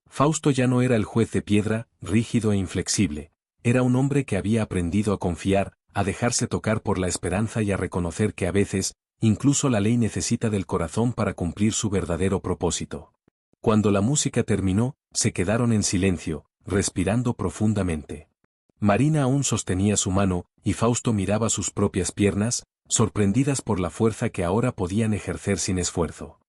Speaker 1: Fausto ya no era el juez de piedra, rígido e inflexible, era un hombre que había aprendido a confiar, a dejarse tocar por la esperanza y a reconocer que a veces, incluso la ley necesita del corazón para cumplir su verdadero propósito. Cuando la música terminó, se quedaron en silencio, respirando profundamente. Marina aún sostenía su mano, y Fausto miraba sus propias piernas, sorprendidas por la fuerza que ahora podían ejercer sin esfuerzo.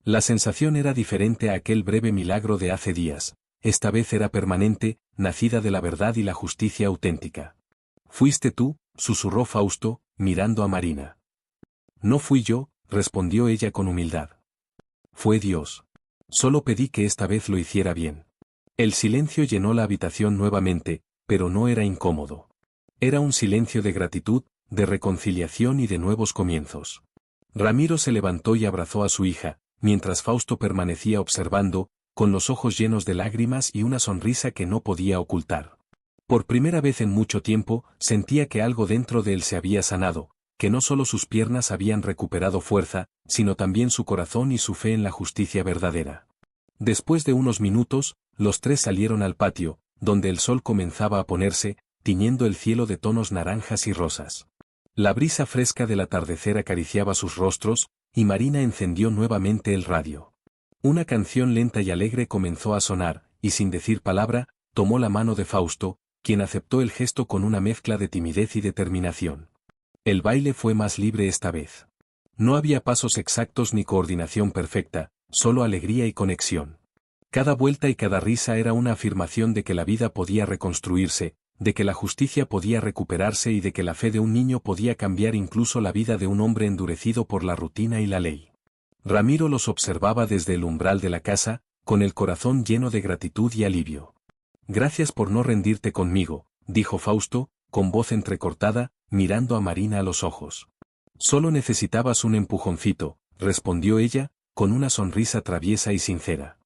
Speaker 1: La sensación era diferente a aquel breve milagro de hace días, esta vez era permanente, nacida de la verdad y la justicia auténtica. «¿Fuiste tú?», susurró Fausto, mirando a Marina. «No fui yo», respondió ella con humildad. «Fue Dios. Solo pedí que esta vez lo hiciera bien». El silencio llenó la habitación nuevamente, pero no era incómodo. Era un silencio de gratitud, de reconciliación y de nuevos comienzos. Ramiro se levantó y abrazó a su hija, mientras Fausto permanecía observando, con los ojos llenos de lágrimas y una sonrisa que no podía ocultar. Por primera vez en mucho tiempo, sentía que algo dentro de él se había sanado, que no solo sus piernas habían recuperado fuerza, sino también su corazón y su fe en la justicia verdadera. Después de unos minutos, los tres salieron al patio, donde el sol comenzaba a ponerse, tiñendo el cielo de tonos naranjas y rosas. La brisa fresca del atardecer acariciaba sus rostros, y Marina encendió nuevamente el radio. Una canción lenta y alegre comenzó a sonar, y sin decir palabra, tomó la mano de Fausto, quien aceptó el gesto con una mezcla de timidez y determinación. El baile fue más libre esta vez. No había pasos exactos ni coordinación perfecta, solo alegría y conexión. Cada vuelta y cada risa era una afirmación de que la vida podía reconstruirse, de que la justicia podía recuperarse y de que la fe de un niño podía cambiar incluso la vida de un hombre endurecido por la rutina y la ley. Ramiro los observaba desde el umbral de la casa, con el corazón lleno de gratitud y alivio. «Gracias por no rendirte conmigo», dijo Fausto, con voz entrecortada, mirando a Marina a los ojos. «Solo necesitabas un empujoncito», respondió ella, con una sonrisa traviesa y sincera.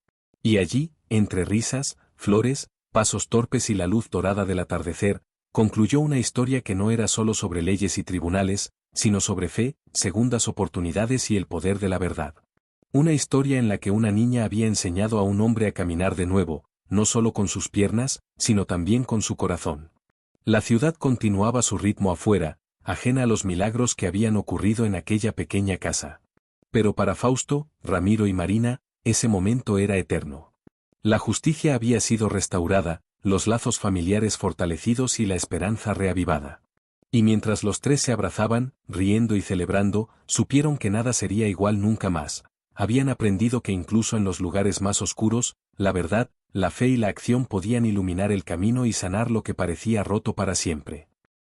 Speaker 1: Y allí, entre risas, flores, pasos torpes y la luz dorada del atardecer, concluyó una historia que no era solo sobre leyes y tribunales, sino sobre fe, segundas oportunidades y el poder de la verdad. Una historia en la que una niña había enseñado a un hombre a caminar de nuevo, no solo con sus piernas, sino también con su corazón. La ciudad continuaba su ritmo afuera, ajena a los milagros que habían ocurrido en aquella pequeña casa. Pero para Fausto, Ramiro y Marina, ese momento era eterno. La justicia había sido restaurada, los lazos familiares fortalecidos y la esperanza reavivada. Y mientras los tres se abrazaban, riendo y celebrando, supieron que nada sería igual nunca más. Habían aprendido que incluso en los lugares más oscuros, la verdad, la fe y la acción podían iluminar el camino y sanar lo que parecía roto para siempre.